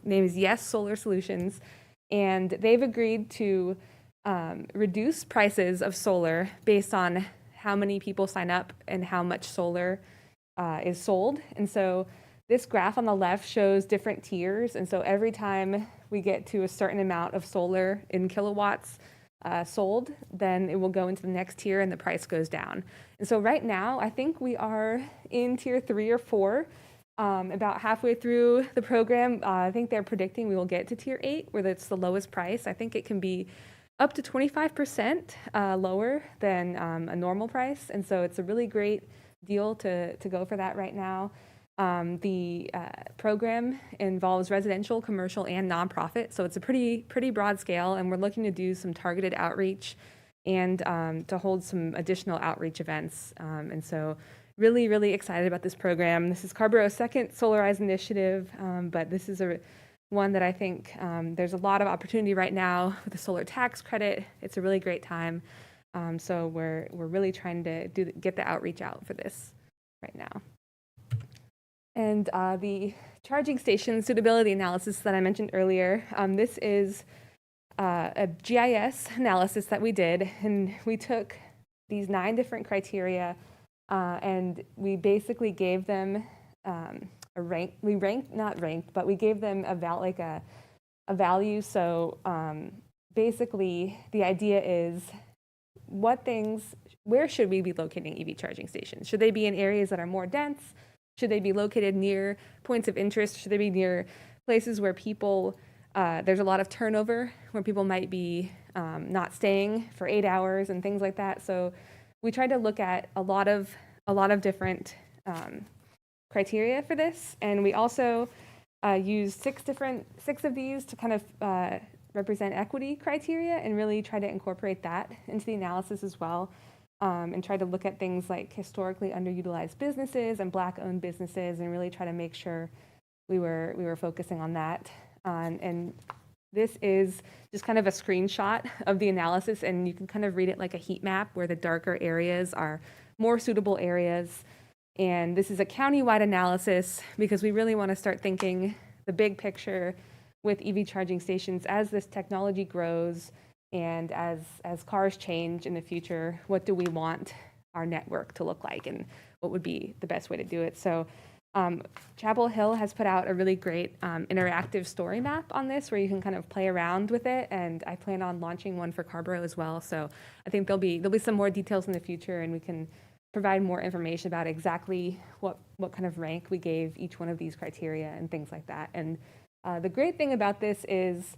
name is Yes Solar Solutions, and they've agreed to reduce prices of solar based on how many people sign up and how much solar is sold. And so this graph on the left shows different tiers, and so every time we get to a certain amount of solar in kilowatts sold, then it will go into the next tier and the price goes down. And so right now, I think we are in tier 3 or 4, about halfway through the program. I think they're predicting we will get to tier 8, where it's the lowest price. I think it can be up to 25% lower than a normal price. And so it's a really great deal to go for that right now. The program involves residential, commercial, and nonprofit, so it's a pretty broad scale, and we're looking to do some targeted outreach and to hold some additional outreach events. And so really excited about this program. This is Carrboro's second Solarize initiative, but this is one that I think there's a lot of opportunity right now with the solar tax credit. It's a really great time. So we're really trying to get the outreach out for this right now. And the charging station suitability analysis that I mentioned earlier, this is a GIS analysis that we did, and we took these 9 different criteria and we basically gave them a rank. We gave them a value. So basically the idea is where should we be locating EV charging stations? Should they be in areas that are more dense? Should they be located near points of interest? Should they be near places where people, there's a lot of turnover, where people might be not staying for 8 hours and things like that? So we tried to look at a lot of different criteria for this, and we also used 6 of these to kind of represent equity criteria, and really try to incorporate that into the analysis as well. And try to look at things like historically underutilized businesses and Black-owned businesses, and really try to make sure we were focusing on that. And this is just kind of a screenshot of the analysis, and you can kind of read it like a heat map, where the darker areas are more suitable areas. And this is a county-wide analysis because we really want to start thinking the big picture with EV charging stations as this technology grows. And as cars change in the future, what do we want our network to look like, and what would be the best way to do it? So Chapel Hill has put out a really great interactive story map on this, where you can kind of play around with it, and I plan on launching one for Carrboro as well. So I think there'll be some more details in the future, and we can provide more information about exactly what kind of rank we gave each one of these criteria and things like that. And the great thing about this is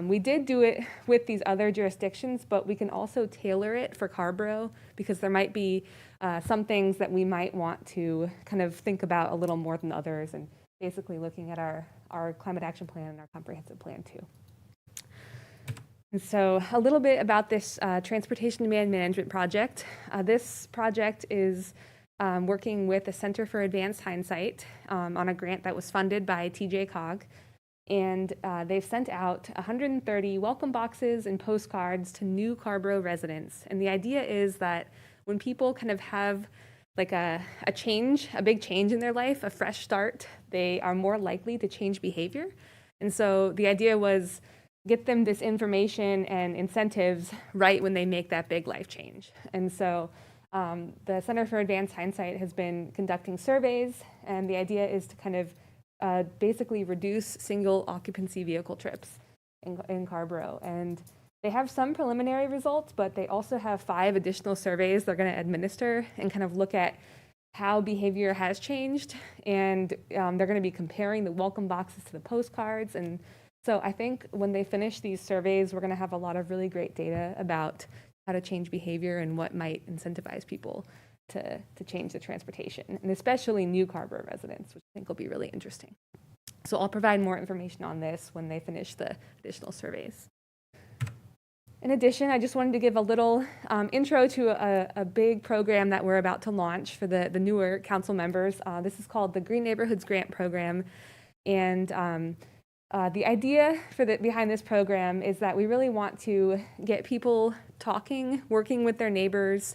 we did do it with these other jurisdictions, but we can also tailor it for Carrboro, because there might be some things that we might want to kind of think about a little more than others, and basically looking at our climate action plan and our comprehensive plan too. And so a little bit about this transportation demand management project. This project is working with the Center for Advanced Hindsight on a grant that was funded by TJ-COG. And they've sent out 130 welcome boxes and postcards to new Carrboro residents. And the idea is that when people kind of have like a big change in their life, a fresh start, they are more likely to change behavior. And so the idea was get them this information and incentives right when they make that big life change. And so the Center for Advanced Hindsight has been conducting surveys, and the idea is to kind of basically reduce single occupancy vehicle trips in Carrboro. And they have some preliminary results, but they also have 5 additional surveys they're going to administer and kind of look at how behavior has changed. And they're going to be comparing the welcome boxes to the postcards. And so I think when they finish these surveys, we're going to have a lot of really great data about how to change behavior and what might incentivize people to change the transportation, and especially new Carrboro residents, which I think will be really interesting. So I'll provide more information on this when they finish the additional surveys. In addition, I just wanted to give a little intro to a big program that we're about to launch for the newer council members. This is called the Green Neighborhoods Grant Program. And the idea behind this program is that we really want to get people talking, working with their neighbors,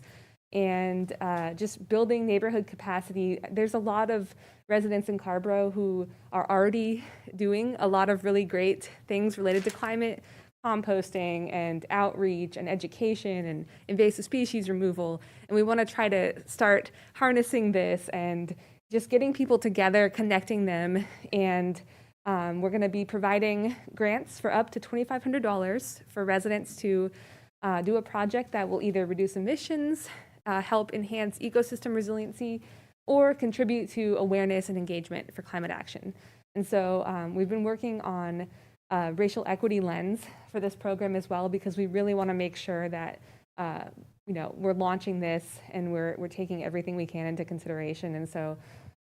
and just building neighborhood capacity. There's a lot of residents in Carrboro who are already doing a lot of really great things related to climate, composting and outreach and education and invasive species removal. And we want to try to start harnessing this and just getting people together, connecting them. And we're going to be providing grants for up to $2,500 for residents to do a project that will either reduce emissions, help enhance ecosystem resiliency, or contribute to awareness and engagement for climate action. And so we've been working on a racial equity lens for this program as well, because we really want to make sure that we're launching this and we're taking everything we can into consideration. And so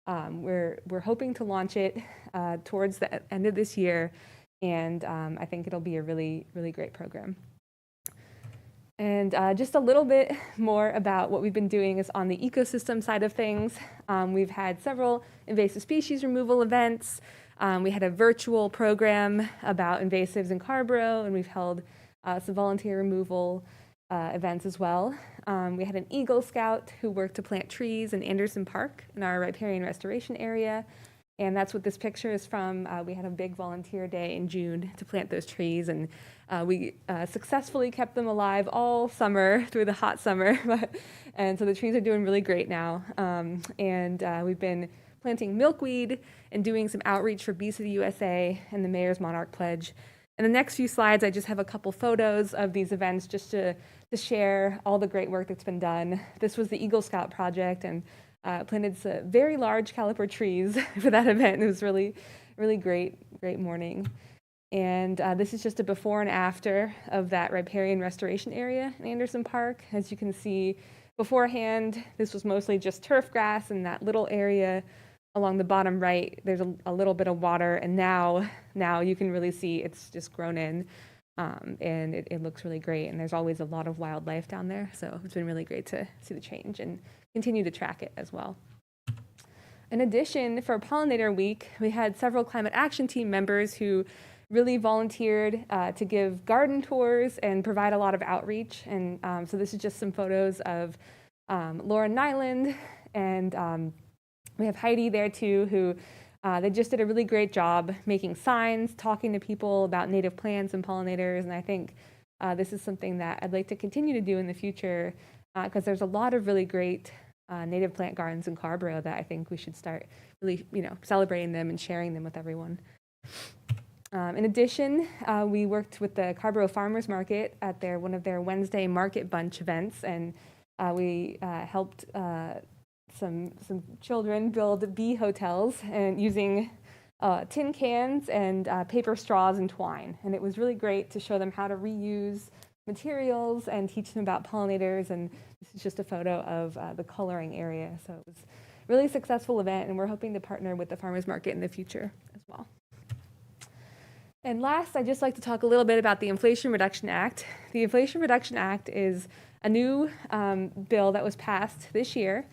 We're hoping to launch it towards the end of this year, and I think it'll be a really, really great program. And just a little bit more about what we've been doing is on the ecosystem side of things. We've had several invasive species removal events. We had a virtual program about invasives in Carrboro, and we've held some volunteer removal events as well. We had an Eagle Scout who worked to plant trees in Anderson Park in our riparian restoration area. And that's what this picture is from. We had a big volunteer day in June to plant those trees, and we successfully kept them alive all summer through the hot summer. And so the trees are doing really great now. We've been planting milkweed and doing some outreach for Bees of the USA and the Mayor's Monarch Pledge. In the next few slides, I just have a couple photos of these events just to share all the great work that's been done. This was the Eagle Scout project, and planted some very large caliper trees for that event. It was really, really great morning. And this is just a before and after of that riparian restoration area in Anderson Park. As you can see beforehand, this was mostly just turf grass, and that little area along the bottom right, there's a little bit of water, and now you can really see it's just grown in, and it looks really great, and there's always a lot of wildlife down there, so it's been really great to see the change and continue to track it as well. In addition, for Pollinator Week, we had several climate action team members who really volunteered to give garden tours and provide a lot of outreach, and so this is just some photos of Laura Nyland, and we have Heidi there too, who they just did a really great job making signs, talking to people about native plants and pollinators, and I think this is something that I'd like to continue to do in the future because there's a lot of really great native plant gardens in Carrboro that I think we should start really, celebrating them and sharing them with everyone. In addition, we worked with the Carrboro Farmers Market at one of their Wednesday Market Bunch events, and we helped some children build bee hotels and using tin cans and paper straws and twine. And it was really great to show them how to reuse materials and teach them about pollinators. And this is just a photo of the coloring area. So it was a really successful event, and we're hoping to partner with the farmers market in the future as well. And last, I'd just like to talk a little bit about the Inflation Reduction Act. The Inflation Reduction Act is a new bill that was passed this year.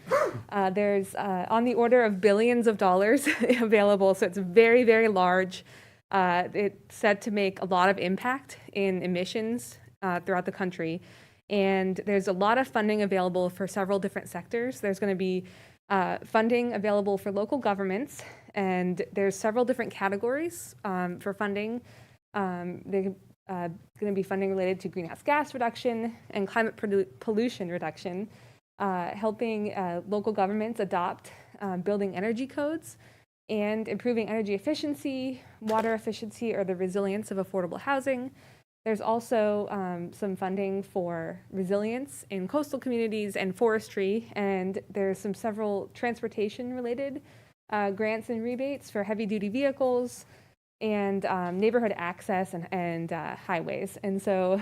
There's on the order of billions of dollars available, so it's very, very large. It's set to make a lot of impact in emissions throughout the country. And there's a lot of funding available for several different sectors. There's going to be funding available for local governments, and there's several different categories for funding. They're going to be funding related to greenhouse gas reduction and climate pollution reduction, helping local governments adopt building energy codes and improving energy efficiency, water efficiency, or the resilience of affordable housing. There's also some funding for resilience in coastal communities and forestry, and there's several transportation-related grants and rebates for heavy-duty vehicles and neighborhood access and highways. And so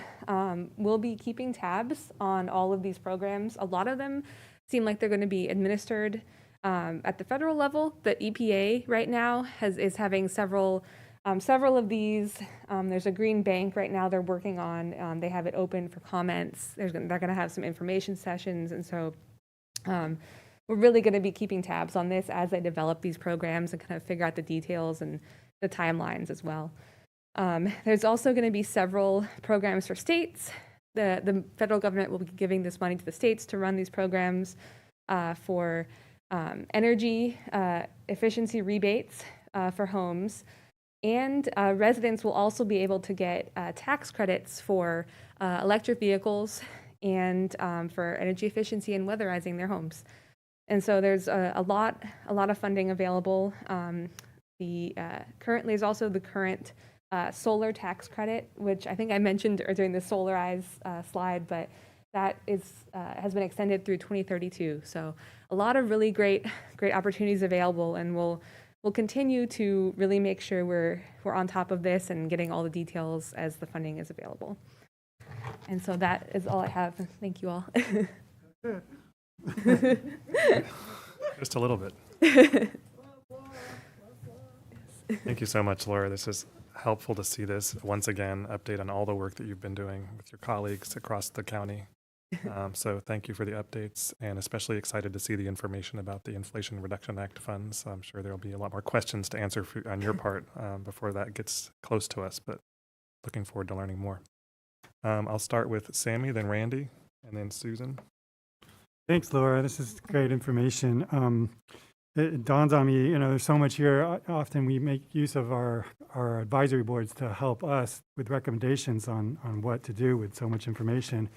we'll be keeping tabs on all of these programs. A lot of them seem like they're going to be administered at the federal level. The EPA right now is having several of these. There's a green bank right now they're working on. They have it open for comments. They're going to have some information sessions. And so we're really going to be keeping tabs on this as they develop these programs and kind of figure out the details and the timelines as well. There's also going to be several programs for states. The federal government will be giving this money to the states to run these programs for energy efficiency rebates for homes. And residents will also be able to get tax credits for electric vehicles and for energy efficiency and weatherizing their homes. And so there's a lot of funding available. Currently is also the current solar tax credit, which I think I mentioned during the Solarize slide, but that has been extended through 2032. So a lot of really great opportunities available, and we'll continue to really make sure we're on top of this and getting all the details as the funding is available. And so that is all I have. Thank you all. Just a little bit. Thank you so much, Laura. This is helpful to see this once again, update on all the work that you've been doing with your colleagues across the county. So thank you for the updates, and especially excited to see the information about the Inflation Reduction Act funds. I'm sure there'll be a lot more questions to answer on your part before that gets close to us, but looking forward to learning more. I'll start with Sammy, then Randy, and then Susan. Thanks, Laura. This is great information. It dawns on me, there's so much here. Often we make use of our advisory boards to help us with recommendations on what to do with so much information.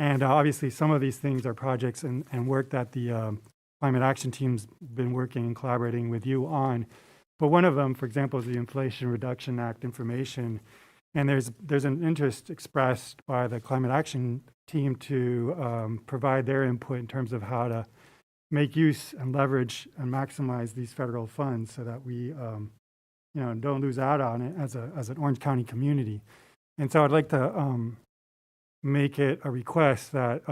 And obviously, some of these things are projects and work that the climate action team's been working and collaborating with you on. But one of them, for example, is the Inflation Reduction Act information. And there's an interest expressed by the climate action team to provide their input in terms of how to make use and leverage and maximize these federal funds so that we don't lose out on it as an Orange County community. And so I'd like to make it a request that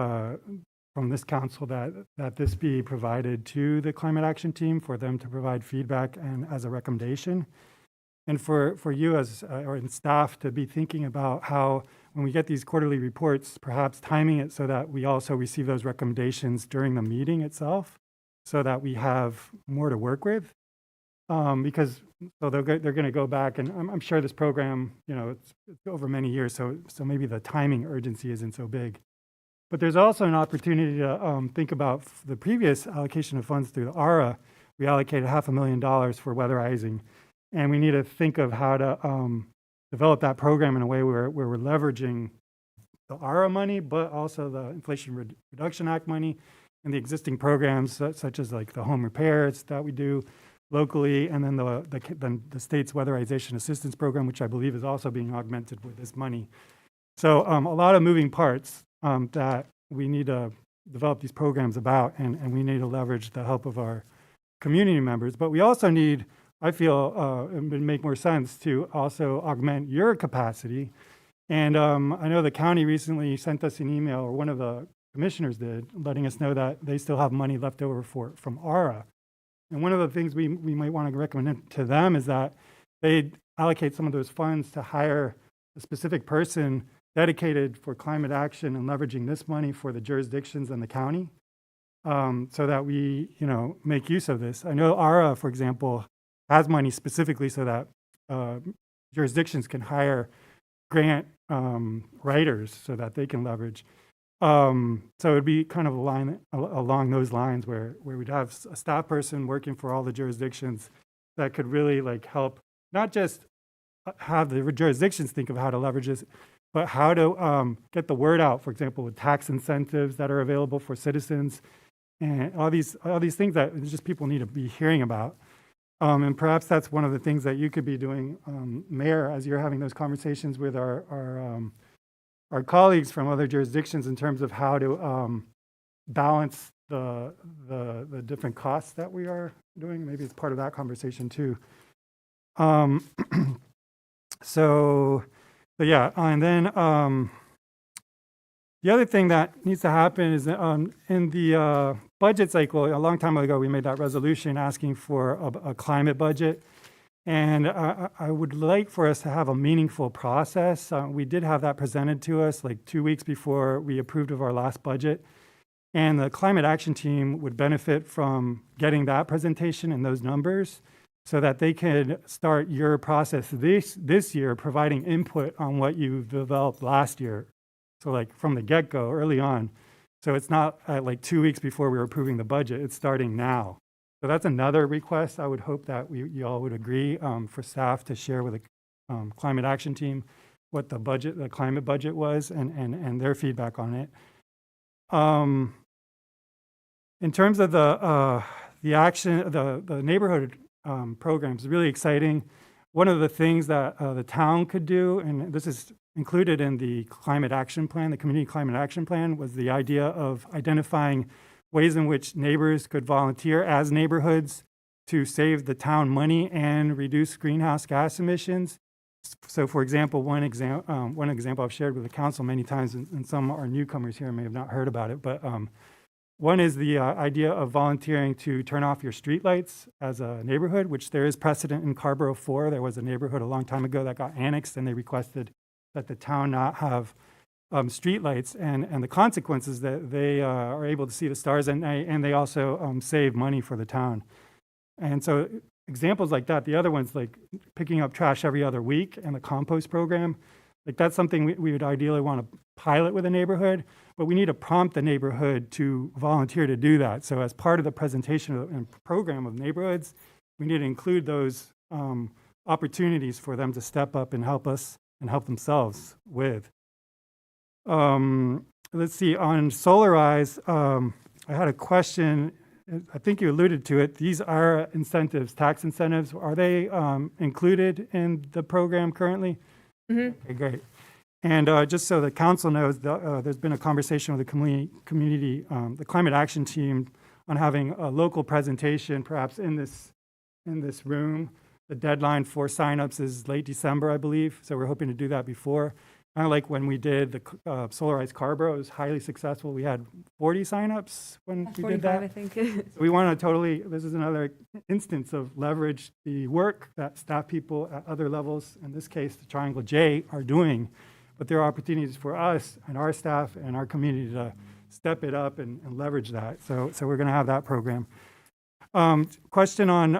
from this council that this be provided to the climate action team for them to provide feedback and as a recommendation. And for you as or in staff to be thinking about how, when we get these quarterly reports, perhaps timing it so that we also receive those recommendations during the meeting itself, so that we have more to work with. Because they're going to go back, and I'm sure this program, it's over many years, so maybe the timing urgency isn't so big. But there's also an opportunity to think about the previous allocation of funds through the ARA. We allocated $500,000 for weatherizing. And we need to think of how to develop that program in a way where we're leveraging the ARA money, but also the Inflation Reduction Act money and the existing programs such as like the home repairs that we do locally, and then the state's weatherization assistance program, which I believe is also being augmented with this money. So a lot of moving parts that we need to develop these programs about, and we need to leverage the help of our community members. But we also need, I feel it would make more sense to also augment your capacity. And I know the county recently sent us an email, or one of the commissioners did, letting us know that they still have money left over from ARA. And one of the things we might want to recommend to them is that they allocate some of those funds to hire a specific person dedicated for climate action and leveraging this money for the jurisdictions and the county, so that we make use of this. I know ARA, for example, has money specifically so that jurisdictions can hire grant writers so that they can leverage. So it'd be kind of along those lines where we'd have a staff person working for all the jurisdictions that could really help, not just have the jurisdictions think of how to leverage this, but how to get the word out, for example, with tax incentives that are available for citizens and all these things that just people need to be hearing about. And perhaps that's one of the things that you could be doing, Mayor, as you're having those conversations with our colleagues from other jurisdictions in terms of how to balance the different costs that we are doing. Maybe it's part of that conversation too. So yeah, and then the other thing that needs to happen is in the budget cycle, a long time ago, we made that resolution asking for a climate budget. And I would like for us to have a meaningful process. We did have that presented to us 2 weeks before we approved of our last budget. And the climate action team would benefit from getting that presentation and those numbers so that they could start your process this year, providing input on what you developed last year. So from the get-go, early on. So it's not 2 weeks before we were approving the budget, it's starting now. So that's another request. I would hope that you all would agree for staff to share with the climate action team what the climate budget was and their feedback on it. In terms of the action, the neighborhood programs, really exciting. One of the things that the town could do, and this is included in the climate action plan, the community climate action plan, was the idea of identifying ways in which neighbors could volunteer as neighborhoods to save the town money and reduce greenhouse gas emissions. So for example, one example I've shared with the council many times, and some are newcomers here and may have not heard about it, but One is the idea of volunteering to turn off your streetlights as a neighborhood, which there is precedent in Carrboro 4. There was a neighborhood a long time ago that got annexed, and they requested that the town not have streetlights, and the consequences that they are able to see the stars at night, and they also save money for the town. And so examples like that, the other ones like picking up trash every other week and the compost program, like that's something we would ideally want to pilot with a neighborhood, but we need to prompt the neighborhood to volunteer to do that. So as part of the presentation and program of neighborhoods, we need to include those opportunities for them to step up and help us and help themselves with. Let's see, on Solarize, I had a question. I think you alluded to it. These are incentives, tax incentives. Are they included in the program currently? Okay, great. And just so the council knows, there's been a conversation with the community, the climate action team, on having a local presentation, perhaps in this room. The deadline for signups is late December, I believe. So we're hoping to do that before. Kind of like when we did the Solarize Carrboro, it was highly successful. We had 40 signups when we did that. 45, I think. So we want to this is another instance of leverage the work that staff people at other levels, in this case, the Triangle J, are doing. But there are opportunities for us and our staff and our community to step it up and leverage that. So we're going to have that program. Question on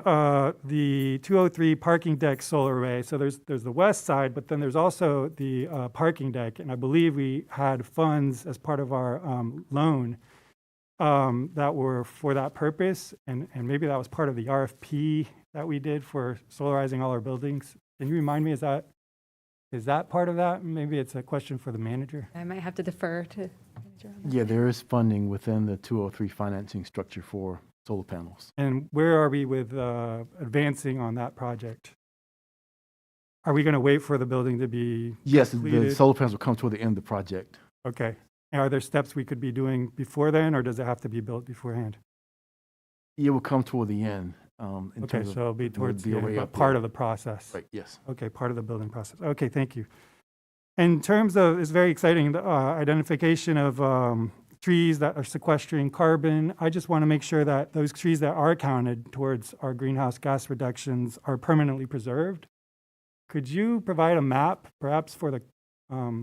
the 203 parking deck solar array. So there's the west side, but then there's also the parking deck. And I believe we had funds as part of our loan that were for that purpose. And maybe that was part of the RFP that we did for solarizing all our buildings. Can you remind me, is that part of that? Maybe it's a question for the manager. I might have to defer to manager on that. Yeah, there is funding within the 203 financing structure for solar panels. And where are we with advancing on that project? Are we going to wait for the building to be Yes, completed? the solar panels will come toward the end of the project. Okay. And are there steps we could be doing before then, or does it have to be built beforehand? It will come toward the end. In Okay, terms of so it'll be towards the array end, but up part there. of the process. Right, yes. Okay, part of the building process. Okay, thank you. In terms of, it's very exciting, the identification of trees that are sequestering carbon. I just want to make sure that those trees that are counted towards our greenhouse gas reductions are permanently preserved. Could you provide a map, perhaps for the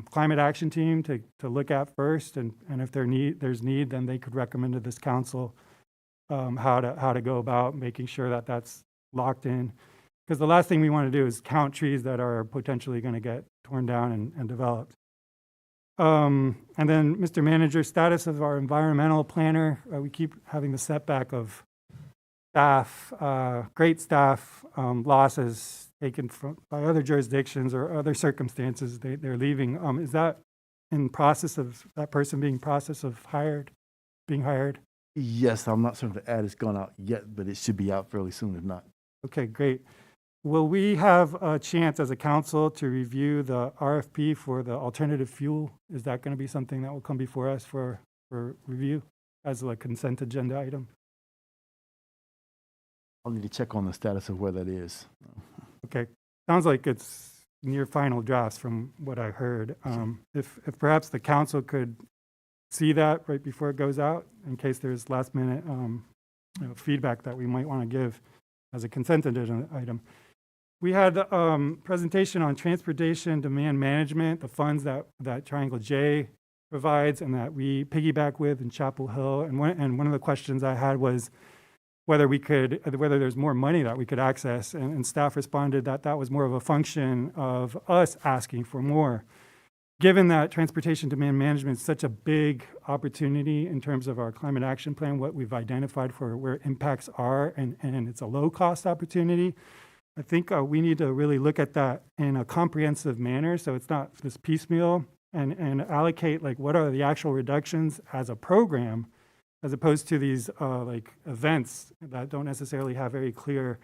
climate action team to look at first, and if there's need, then they could recommend to this council how to go about making sure that that's locked in? Because the last thing we want to do is count trees that are potentially going to get torn down and developed. And then, Mr. Manager, status of our environmental planner. We keep having the setback of staff, great staff losses taken by other jurisdictions or other circumstances. They're leaving. Is that in process of that person being being hired? Yes, I'm not certain the ad has gone out yet, but it should be out fairly soon if not. Okay, great. Will we have a chance as a council to review the RFP for the alternative fuel? Is that going to be something that will come before us for review as a consent agenda item? I'll need to check on the status of where that is. Okay, sounds like it's near final drafts from what I heard. If perhaps the council could see that right before it goes out, in case there's last minute feedback that we might want to give as a consent agenda item. We had a presentation on transportation demand management, the funds that Triangle J provides and that we piggyback with in Chapel Hill. And one of the questions I had was whether there's more money that we could access. And staff responded that was more of a function of us asking for more. Given that transportation demand management is such a big opportunity in terms of our climate action plan, what we've identified for where impacts are, and it's a low-cost opportunity, I think we need to really look at that in a comprehensive manner, so it's not this piecemeal, and allocate like what are the actual reductions as a program, as opposed to these like events that don't necessarily have very clear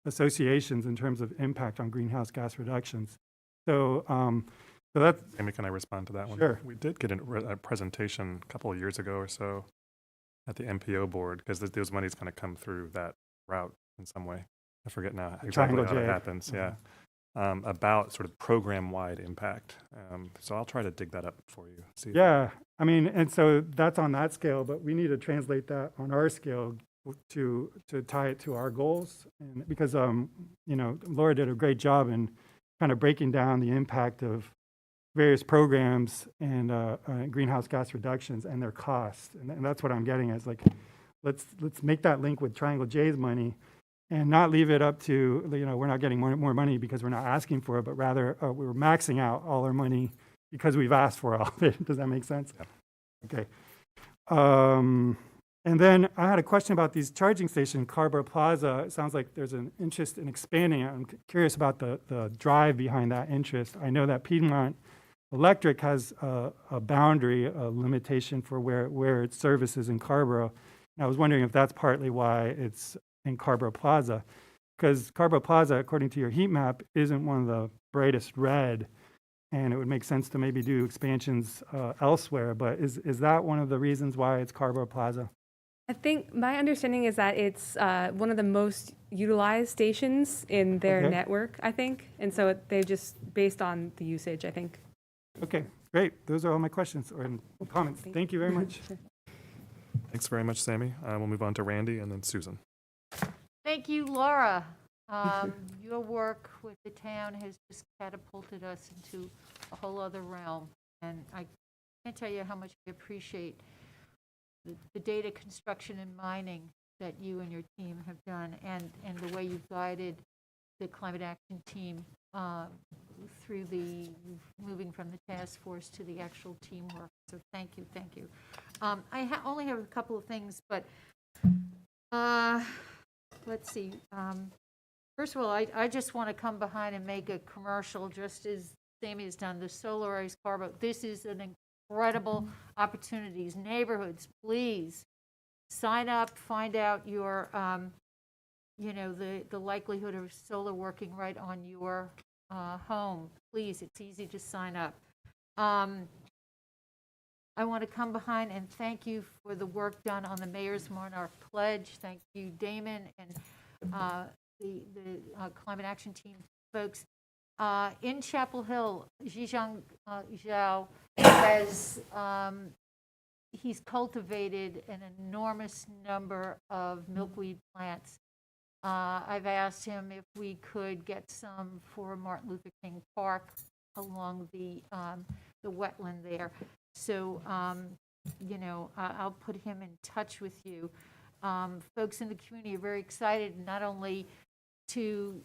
associations in terms of impact on greenhouse gas reductions. So that's... Amy, can I respond to that one? Sure. We did get a presentation a couple of years ago or so at the MPO board, because those money's going to come through that route in some way. I forget now exactly how that happens. Yeah. About sort of program-wide impact. So I'll try to dig that up for you. See Yeah, I mean, and so that's on that scale, but we need to translate that on our scale to tie it to our goals. And because, you know, Laura did a great job in kind of breaking down the impact of various programs and greenhouse gas reductions and their costs. And that's what I'm getting at. Is like, let's make that link with Triangle J's money and not leave it up to, you know, we're not getting more money because we're not asking for it, but rather we're maxing out all our money because we've asked for all of it. Does that make sense? Okay. And then I had a question about these charging stations, Carrboro Plaza. It sounds like there's an interest in expanding it. I'm curious about the drive behind that interest. I know that Piedmont Electric has a boundary, a limitation for where its service is in Carrboro. And I was wondering if that's partly why it's in Carrboro Plaza, because Carrboro Plaza, according to your heat map, isn't one of the brightest red, and it would make sense to maybe do expansions elsewhere. But is that one of the reasons why it's Carrboro Plaza? I think my understanding is that it's one of the most utilized stations in their Okay. network, I think. And so they're just based on the usage, I think. Okay, great. Those are all my questions or comments. Thank you very much. Thanks very much, Sammy. We'll move on to Randy and then Susan. Thank you, Laura. Your work with the town has just catapulted us into a whole other realm. And I can't tell you how much we appreciate the data construction and mining that you and your team have done, and the way you've guided the climate action team through the moving from the task force to the actual teamwork. So thank you, thank you. I only have a couple of things, but let's see. First of all, I just want to come behind and make a commercial, just as Sammy has done, the Solarized Carrboro. This is an incredible opportunities. Neighborhoods, please sign up, find out your, you know, the likelihood of solar working right on your home. Please, it's easy to sign up. I want to come behind and thank you for the work done on the Mayor's Monarch Pledge. Thank you, Damon, and the Climate Action Team folks. In Chapel Hill, Zhejiang Zhao has, he's cultivated an enormous number of milkweed plants. I've asked him if we could get some for Martin Luther King Park along the wetland there. So, you know, I'll put him in touch with you. Folks in the community are very excited not only to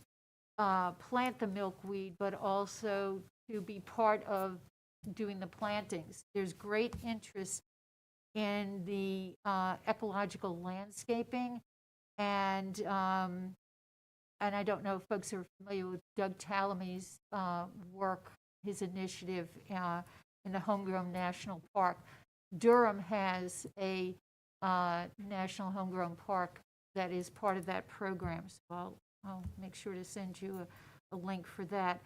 plant the milkweed, but also to be part of doing the plantings. There's great interest in the ecological landscaping, and I don't know if folks are familiar with Doug Tallamy's work, his initiative in the Homegrown National Park. Durham has a National Homegrown Park that is part of that program, so I'll make sure to send you a link for that.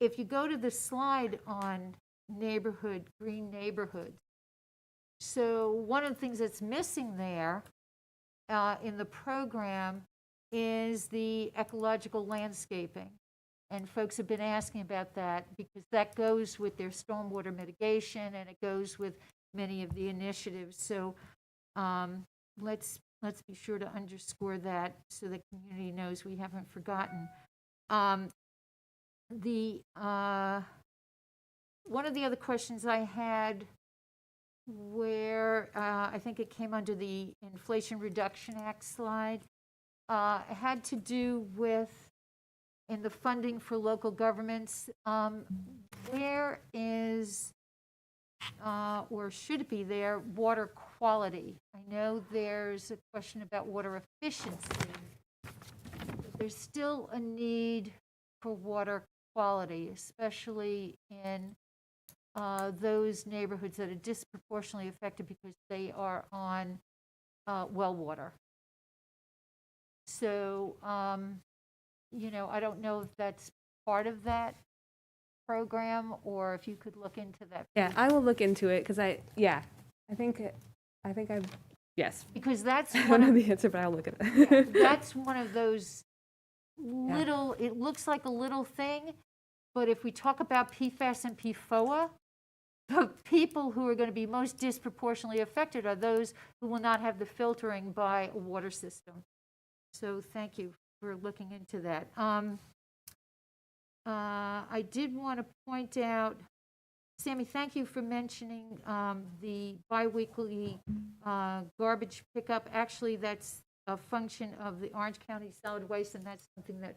If you go to the slide on green neighborhoods, so one of the things that's missing there in the program is the ecological landscaping. And folks have been asking about that because that goes with their stormwater mitigation and it goes with many of the initiatives. So let's be sure to underscore that so the community knows we haven't forgotten. One of the other questions I had, where I think it came under the Inflation Reduction Act slide, had to do with in the funding for local governments, where is or should it be there, water quality? I know there's a question about water efficiency, but there's still a need for water quality, especially in those neighborhoods that are disproportionately affected because they are on well water. So, you know, I don't know if that's part of that program or if you could look into that. Yeah, I will look into it because yes. Because that's I don't know the answer, but I'll look at it. Yeah, that's one of those little, it looks like a little thing, but if we talk about PFAS and PFOA, the people who are going to be most disproportionately affected are those who will not have the filtering by a water system. So thank you for looking into that. I did want to point out, Sammy, thank you for mentioning the biweekly garbage pickup. Actually, that's a function of the Orange County Solid Waste, and that's something that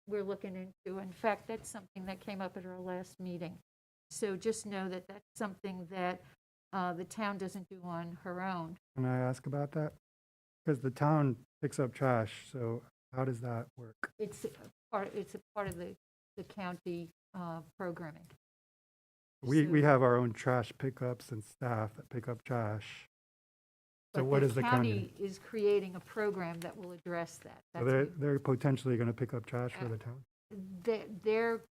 we're looking into. In fact, that's something that came up at our last meeting. So just know that that's something that the town doesn't do on her own. Can I ask about that? Because the town picks up trash, so how does that work? It's a part of the county programming. We have our own trash pickups and staff that pick up trash. So But what is the county? is creating a program that will address that. So they're potentially going to pick up trash for the town? They're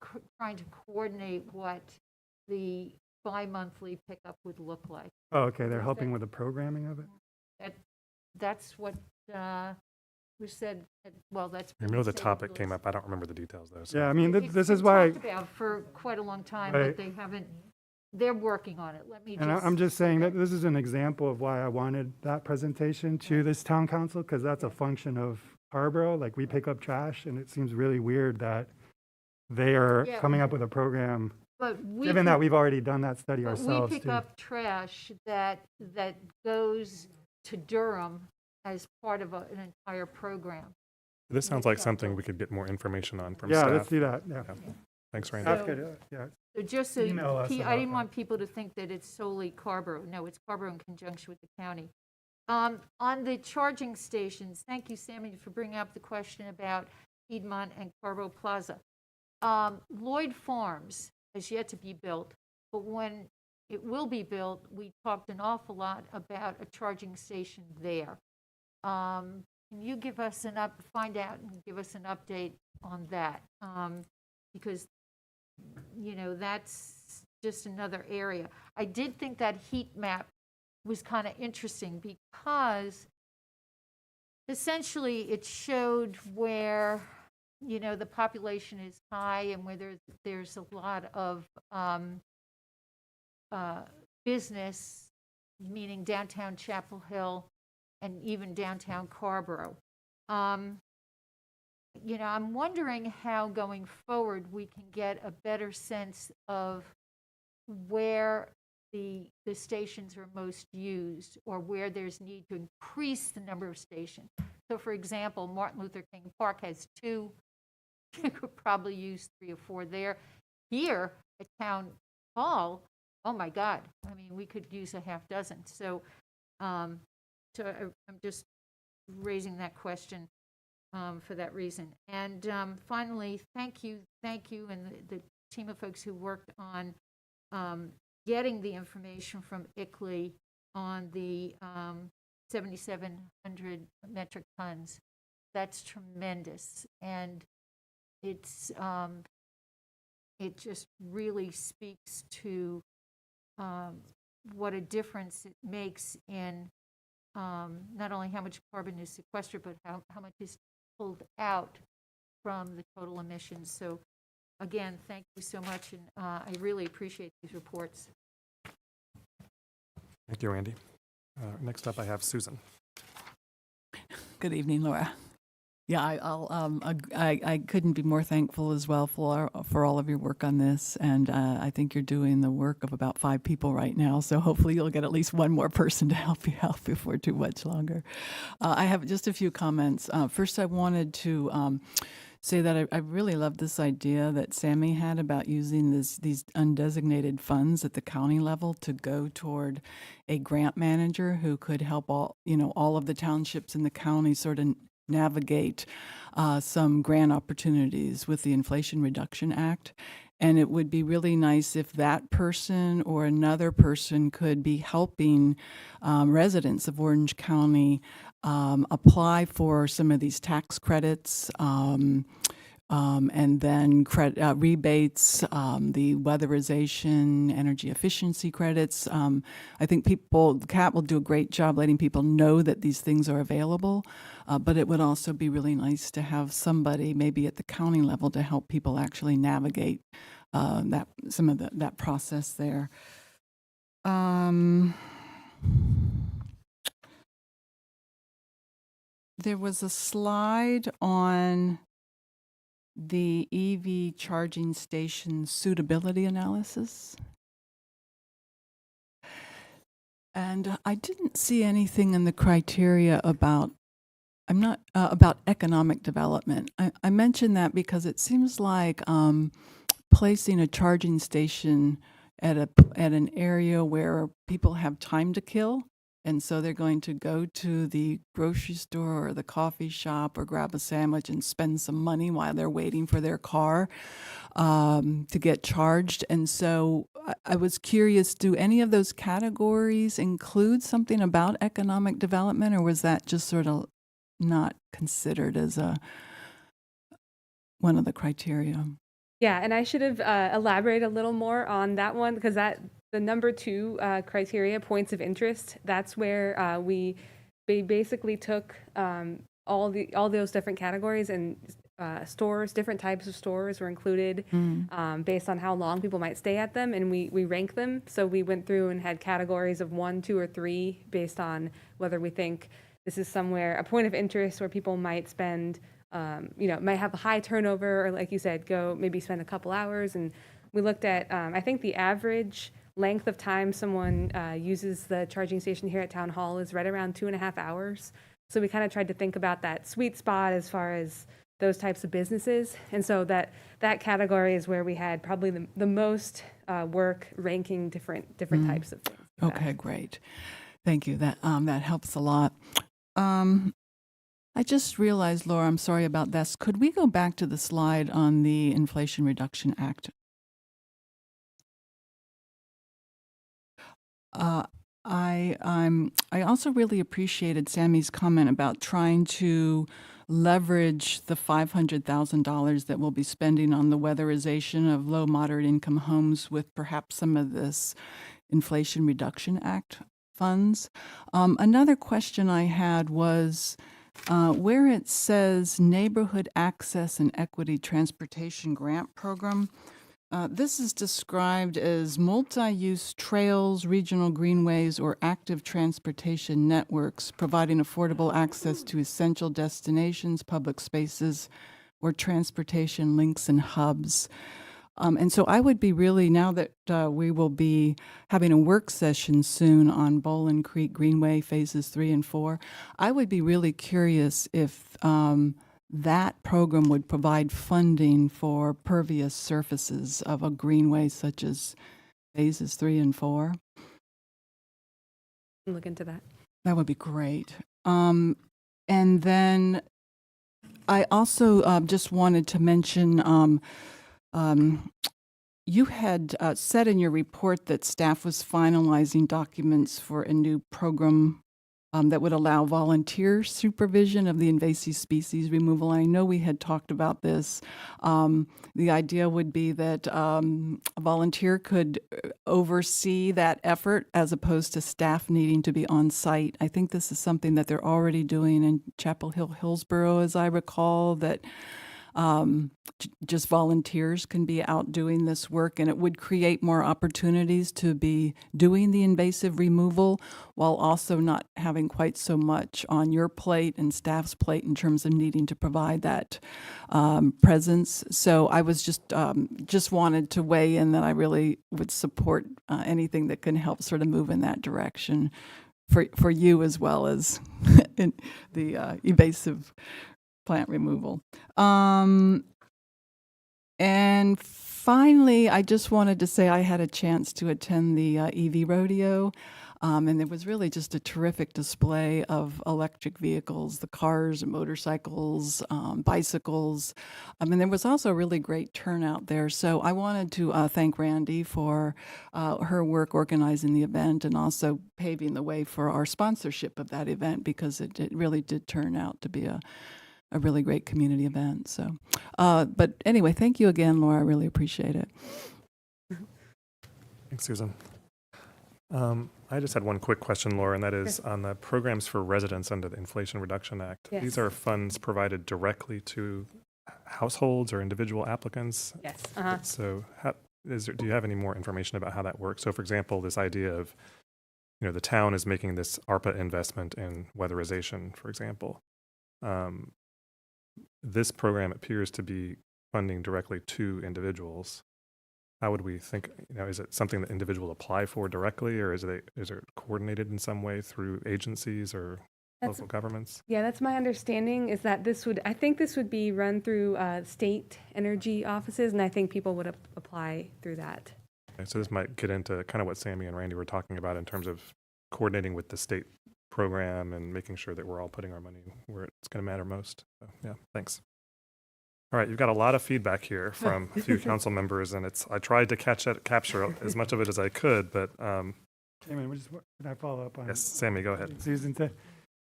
trying to coordinate what the bi-monthly pickup would look like. Oh, okay, they're helping with the programming of it? That's what was said, well, that's. I know the topic came up. I don't remember the details though. So. Yeah, I mean, It's this is been why. talked about for quite a long time, Right. but they haven't, they're working on it. Let me just. And I'm just saying that this is an example of why I wanted that presentation to this town council, because that's a function of Carrboro. Like, we pick up trash, and it seems really weird that they are Yeah. coming up with a program, But we given pick- that we've already done that study but ourselves, we pick too. up trash that goes to Durham as part of an entire program. This sounds like something we could get more information on from Yeah, staff. let's do that, yeah. Thanks, Randy. Staff could, yeah. So just so, Email us I about didn't that. want people to think that it's solely Carrboro. No, it's Carrboro in conjunction with the county. On the charging stations, thank you, Sammy, for bringing up the question about Piedmont and Carrboro Plaza. Lloyd Farms has yet to be built, but when it will be built, we talked an awful lot about a charging station there. Can you give us find out and give us an update on that? Because, you know, that's just another area. I did think that heat map was kind of interesting because essentially it showed where, you know, the population is high and where there's a lot of business, meaning downtown Chapel Hill and even downtown Carrboro. You know, I'm wondering how going forward we can get a better sense of where the stations are most used or where there's need to increase the number of stations. So for example, Martin Luther King Park has 2. You could probably use 3 or 4 there. Here at Town Hall, oh my God, I mean, we could use a half dozen. So, I'm just raising that question for that reason. And finally, thank you, and the team of folks who worked on getting the information from ICLEI on the 7,700 metric tons. That's tremendous, and it's it just really speaks to what a difference it makes in not only how much carbon is sequestered, but how much is pulled out from the total emissions. So again, thank you so much, and I really appreciate these reports. Thank you, Randy. Next up, I have Susan. Good evening, Laura. Yeah, I couldn't be more thankful as well for all of your work on this, and I think you're doing the work of about 5 people right now. So hopefully you'll get at least one more person to help you out before too much longer. I have just a few comments. First, I wanted to say that I really love this idea that Sammy had about using these undesignated funds at the county level to go toward a grant manager who could help all of the townships in the county sort of navigate some grant opportunities with the Inflation Reduction Act. And it would be really nice if that person or another person could be helping residents of Orange County apply for some of these tax credits, and then rebates, the weatherization, energy efficiency credits. I think CAT will do a great job letting people know that these things are available, but it would also be really nice to have somebody maybe at the county level to help people actually navigate that process there. There was a slide on the EV charging station suitability analysis. And I didn't see anything in the criteria about, about economic development. I mention that because it seems like placing a charging station at an area where people have time to kill, and so they're going to go to the grocery store or the coffee shop or grab a sandwich and spend some money while they're waiting for their car to get charged. And so I was curious, do any of those categories include something about economic development, or was that just sort of not considered as one of the criteria? Yeah, and I should have elaborated a little more on that one, because the number 2 criteria, points of interest, that's where we basically took all those different categories, and stores, different types of stores were included based on how long people might stay at them, and we rank them. So we went through and had categories of 1, 2, or 3 based on whether we think this is somewhere, a point of interest where people might spend, might have a high turnover, or like you said, go maybe spend a couple hours. And we looked at, I think the average length of time someone uses the charging station here at Town Hall is right around 2.5 hours. So we kind of tried to think about that sweet spot as far as those types of businesses. And so that category is where we had probably the most work ranking different types of things. Okay, great. Thank you. That helps a lot. I just realized, Laura, I'm sorry about this. Could we go back to the slide on the Inflation Reduction Act? I also really appreciated Sammy's comment about trying to leverage the $500,000 that we'll be spending on the weatherization of low moderate income homes with perhaps some of this Inflation Reduction Act funds. Another question I had was where it says Neighborhood Access and Equity Transportation Grant Program. This is described as multi-use trails, regional greenways, or active transportation networks providing affordable access to essential destinations, public spaces, or transportation links and hubs. And so I would be really, now that we will be having a work session soon on Bowling Creek Greenway phases 3 and 4, I would be really curious if that program would provide funding for pervious surfaces of a greenway such as phases 3 and 4. Look into that. That would be great. And then I also just wanted to mention you had said in your report that staff was finalizing documents for a new program that would allow volunteer supervision of the invasive species removal. I know we had talked about this. The idea would be that a volunteer could oversee that effort as opposed to staff needing to be on site. I think this is something that they're already doing in Chapel Hill, Hillsborough, as I recall, that just volunteers can be out doing this work, and it would create more opportunities to be doing the invasive removal while also not having quite so much on your plate and staff's plate in terms of needing to provide that presence. So I was just wanted to weigh in that I really would support anything that can help sort of move in that direction for you as well as in the invasive plant removal. And finally, I just wanted to say I had a chance to attend the EV rodeo, and there was really just a terrific display of electric vehicles, the cars, motorcycles, bicycles. And there was also a really great turnout there. So I wanted to thank Randy for her work organizing the event and also paving the way for our sponsorship of that event, because it really did turn out to be a really great community event. So, but anyway, thank you again, Laura. I really appreciate it. Thanks, Susan. I just had one quick question, Laura, and that is on the programs for residents under the Inflation Reduction Act. Yes. These are funds provided directly to households or individual applicants. Yes. So do you have any more information about how that works? So, for example, this idea of, the town is making this ARPA investment in weatherization, for example. This program appears to be funding directly to individuals. How would we think, is it something that individuals apply for directly, or is it coordinated in some way through agencies or local governments? Yeah, that's my understanding, is that I think this would be run through state energy offices, and I think people would apply through that. Okay, so this might get into kind of what Sammy and Randy were talking about in terms of coordinating with the state program and making sure that we're all putting our money where it's going to matter most. So, yeah, thanks. All right, you've got a lot of feedback here from a few council members, and I tried to capture as much of it as I could, but Can I follow up on? yes, Sammy, go ahead. Susan said,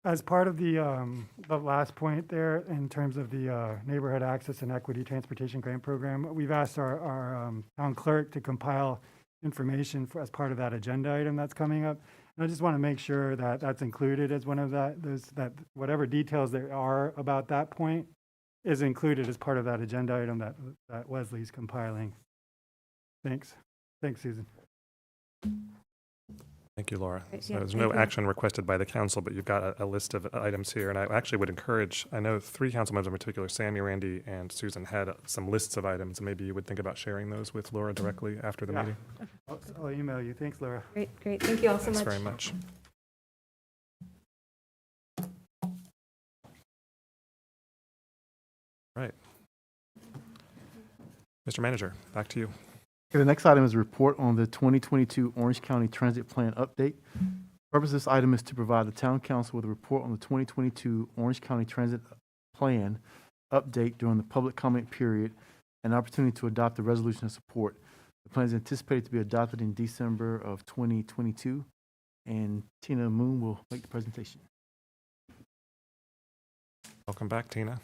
as part of the last point there, in terms of the Neighborhood Access and Equity Transportation Grant Program, we've asked our town clerk to compile information as part of that agenda item that's coming up. And I just want to make sure that that's included as one of that whatever details there are about that point is included as part of that agenda item that Wesley's compiling. Thanks. Thanks, Susan. Thank you, Laura. Right, So yeah, there's thank no you. action requested by the council, but you've got a list of items here. And I actually would encourage, I know 3 council members in particular, Sammy, Randy, and Susan, had some lists of items. And maybe you would think about sharing those with Laura directly after the Yeah. meeting. I'll email you. Thanks, Laura. Great. Thank you all so Thanks much. very much. Right. Mr. Manager, back to you. Okay, the next item is a report on the 2022 Orange County Transit Plan update. The purpose of this item is to provide the town council with a report on the 2022 Orange County Transit Plan update during the public comment period and opportunity to adopt a resolution of support. The plan is anticipated to be adopted in December of 2022, and Tina Moon will make the presentation. Welcome back, Tina.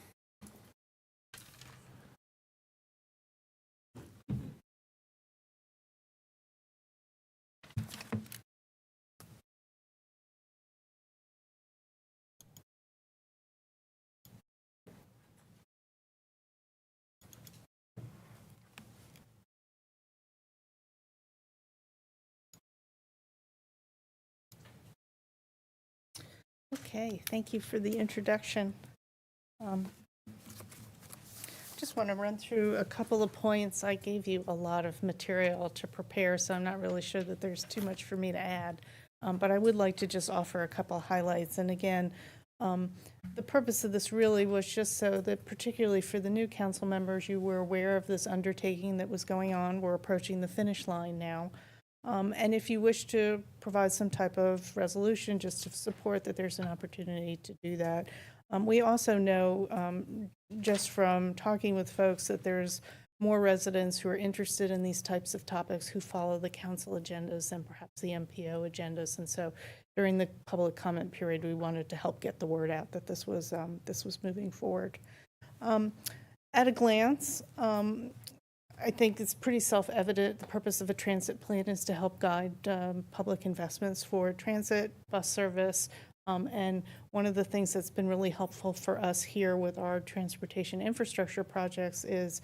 Okay, thank you for the introduction. Just want to run through a couple of points. I gave you a lot of material to prepare, so I'm not really sure that there's too much for me to add. But I would like to just offer a couple of highlights. And again, the purpose of this really was just so that, particularly for the new council members, you were aware of this undertaking that was going on. We're approaching the finish line now. And if you wish to provide some type of resolution just to support that, there's an opportunity to do that. We also know, just from talking with folks, that there's more residents who are interested in these types of topics who follow the council agendas than perhaps the MPO agendas. And so during the public comment period, we wanted to help get the word out that this was moving forward. At a glance, I think it's pretty self-evident the purpose of a transit plan is to help guide public investments for transit, bus service, and one of the things that's been really helpful for us here with our transportation infrastructure projects is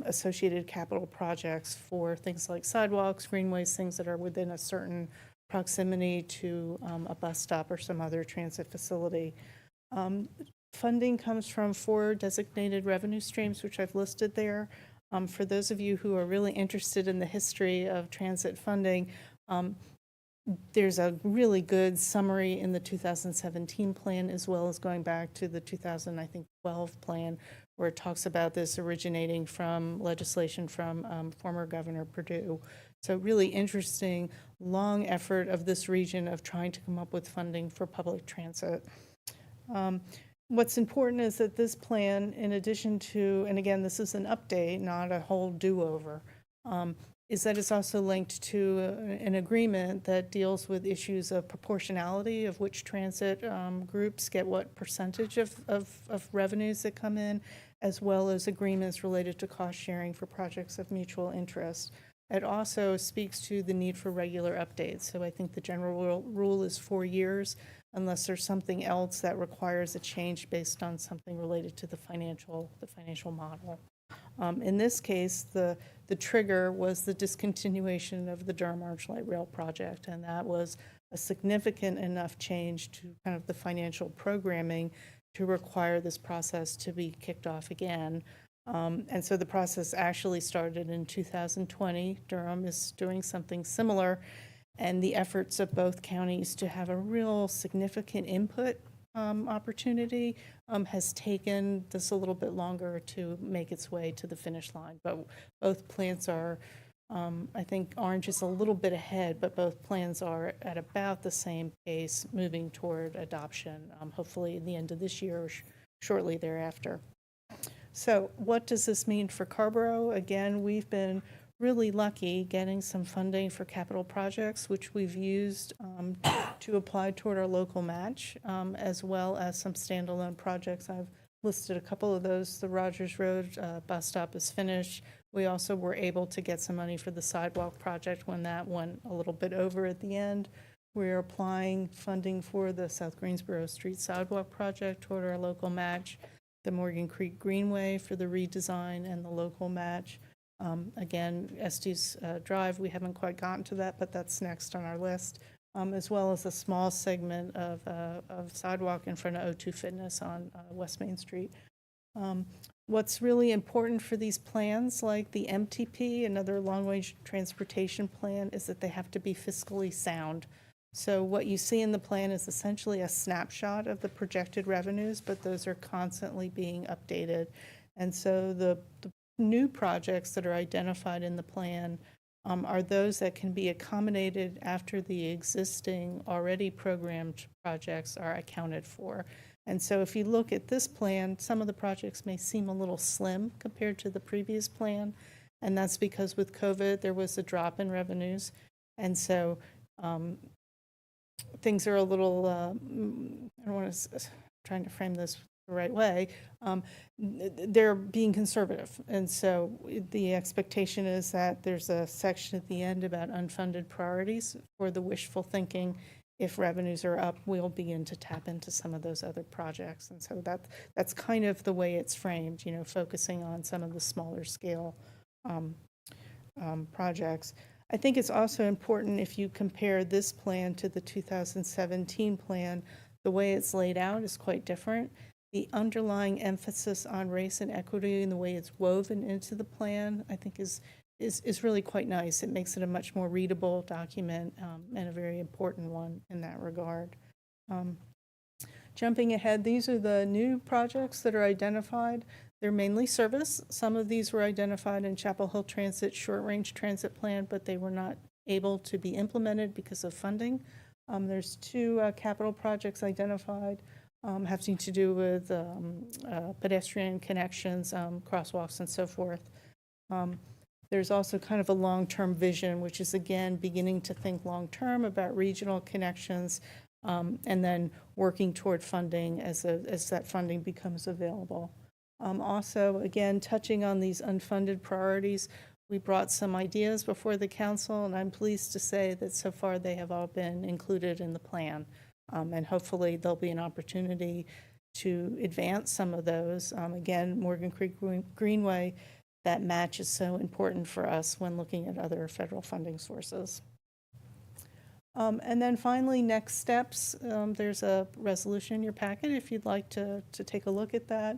associated capital projects for things like sidewalks, greenways, things that are within a certain proximity to a bus stop or some other transit facility. Funding comes from 4 designated revenue streams, which I've listed there. For those of you who are really interested in the history of transit funding, there's a really good summary in the 2017 plan, as well as going back to the 2012 plan, where it talks about this originating from legislation from former Governor Perdue. So really interesting, long effort of this region of trying to come up with funding for public transit. What's important is that this plan, in addition to, and again, this is an update, not a whole do-over, is that it's also linked to an agreement that deals with issues of proportionality of which transit groups get what percentage of revenues that come in, as well as agreements related to cost sharing for projects of mutual interest. It also speaks to the need for regular updates. So I think the general rule is 4 years, unless there's something else that requires a change based on something related to the financial model. In this case, the trigger was the discontinuation of the Durham Orange Light Rail project, and that was a significant enough change to kind of the financial programming to require this process to be kicked off again. And so the process actually started in 2020. Durham is doing something similar, and the efforts of both counties to have a real significant input opportunity has taken this a little bit longer to make its way to the finish line. But both plans are, I think Orange is a little bit ahead, but both plans are at about the same pace moving toward adoption, hopefully at the end of this year or shortly thereafter. So what does this mean for Carrboro? Again, we've been really lucky getting some funding for capital projects, which we've used to apply toward our local match, as well as some standalone projects. I've listed a couple of those. The Rogers Road bus stop is finished. We also were able to get some money for the sidewalk project when that went a little bit over at the end. We're applying funding for the South Greensboro Street sidewalk project toward our local match, the Morgan Creek Greenway for the redesign and the local match. Again, Estes Drive, we haven't quite gotten to that, but that's next on our list, as well as a small segment of sidewalk in front of O2 Fitness on West Main Street. What's really important for these plans, like the MTP, another long-range transportation plan, is that they have to be fiscally sound. So what you see in the plan is essentially a snapshot of the projected revenues, but those are constantly being updated. And so the new projects that are identified in the plan are those that can be accommodated after the existing already programmed projects are accounted for. And so if you look at this plan, some of the projects may seem a little slim compared to the previous plan, and that's because with COVID there was a drop in revenues, and so things are a little, I don't want to, trying to frame this the right way, they're being conservative. And so the expectation is that there's a section at the end about unfunded priorities for the wishful thinking. If revenues are up, we'll begin to tap into some of those other projects. And so that's kind of the way it's framed, you know, focusing on some of the smaller scale projects. I think it's also important if you compare this plan to the 2017 plan, the way it's laid out is quite different. The underlying emphasis on race and equity and the way it's woven into the plan, I think is really quite nice. It makes it a much more readable document and a very important one in that regard. Jumping ahead, these are the new projects that are identified. They're mainly service. Some of these were identified in Chapel Hill Transit short-range transit plan, but they were not able to be implemented because of funding. There's two capital projects identified having to do with pedestrian connections, crosswalks, and so forth. There's also kind of a long-term vision, which is, again, beginning to think long-term about regional connections and then working toward funding as that funding becomes available. Also, again, touching on these unfunded priorities, we brought some ideas before the council, and I'm pleased to say that so far they have all been included in the plan. And hopefully there'll be an opportunity to advance some of those. Again, Morgan Creek Greenway, that match is so important for us when looking at other federal funding sources. And then finally, next steps. There's a resolution in your packet if you'd like to take a look at that.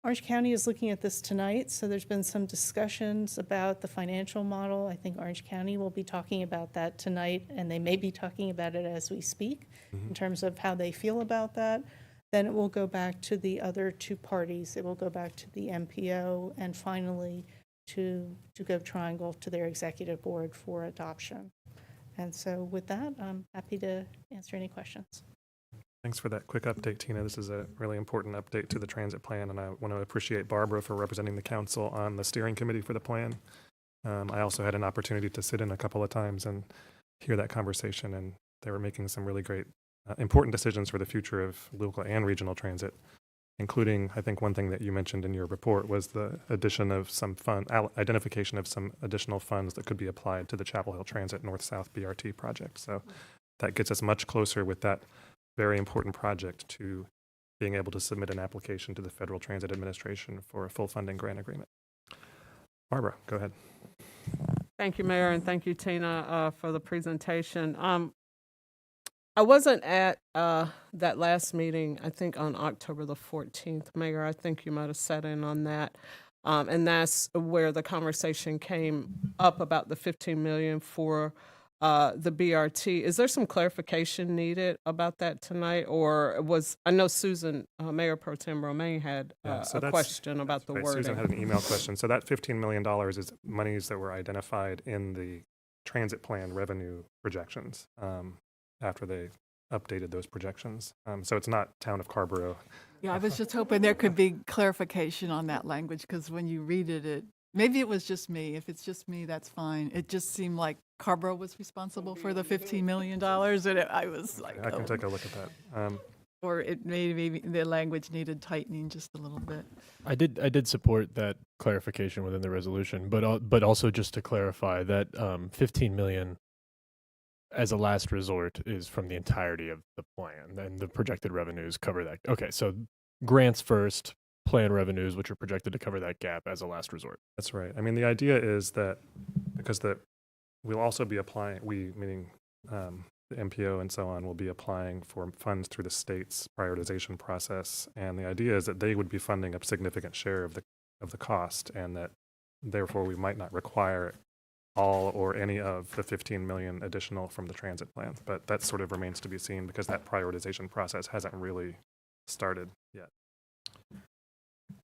Orange County is looking at this tonight, so there's been some discussions about the financial model. I think Orange County will be talking about that tonight, and they may be talking about it as we speak in terms of how they feel about that. Then it will go back to the other two parties. It will go back to the MPO and finally to Go Triangle to their executive board for adoption. And so with that, I'm happy to answer any questions. Thanks for that quick update, Tina. This is a really important update to the transit plan, and I want to appreciate Barbara for representing the council on the steering committee for the plan. I also had an opportunity to sit in a couple of times and hear that conversation, and they were making some really great, important decisions for the future of local and regional transit, including, I think one thing that you mentioned in your report was the addition of some identification of some additional funds that could be applied to the Chapel Hill Transit North-South BRT project. So that gets us much closer with that very important project to being able to submit an application to the Federal Transit Administration for a full funding grant agreement. Barbara, go ahead. Thank you, Mayor, and thank you, Tina, for the presentation. I wasn't at that last meeting, I think on October the 14th, Mayor. I think you might have sat in on that. And that's where the conversation came up about the 15 million for the BRT. Is there some clarification needed about that tonight? Or I know Susan, Mayor Pro Tem Romaine had a question about the right. wording. Susan had an email question. So that $15 million is monies that were identified in the transit plan revenue projections after they updated those projections. So it's not Town of Carrboro. Yeah, I was just hoping there could be clarification on that language, because when you read it, maybe it was just me. If it's just me, that's fine. It just seemed like Carrboro was responsible for the $15 million, and I was like, I can take a look at that. Or it maybe the language needed tightening just a little bit. I did support that clarification within the resolution, but also just to clarify that 15 million as a last resort is from the entirety of the plan, and the projected revenues cover that. Okay, so grants first, plan revenues, which are projected to cover that gap as a last resort. That's right. I mean, the idea is that because we'll also be applying, meaning the MPO and so on, will be applying for funds through the state's prioritization process, and the idea is that they would be funding a significant share of the cost, and that therefore we might not require all or any of the 15 million additional from the transit plan. But that sort of remains to be seen, because that prioritization process hasn't really started yet.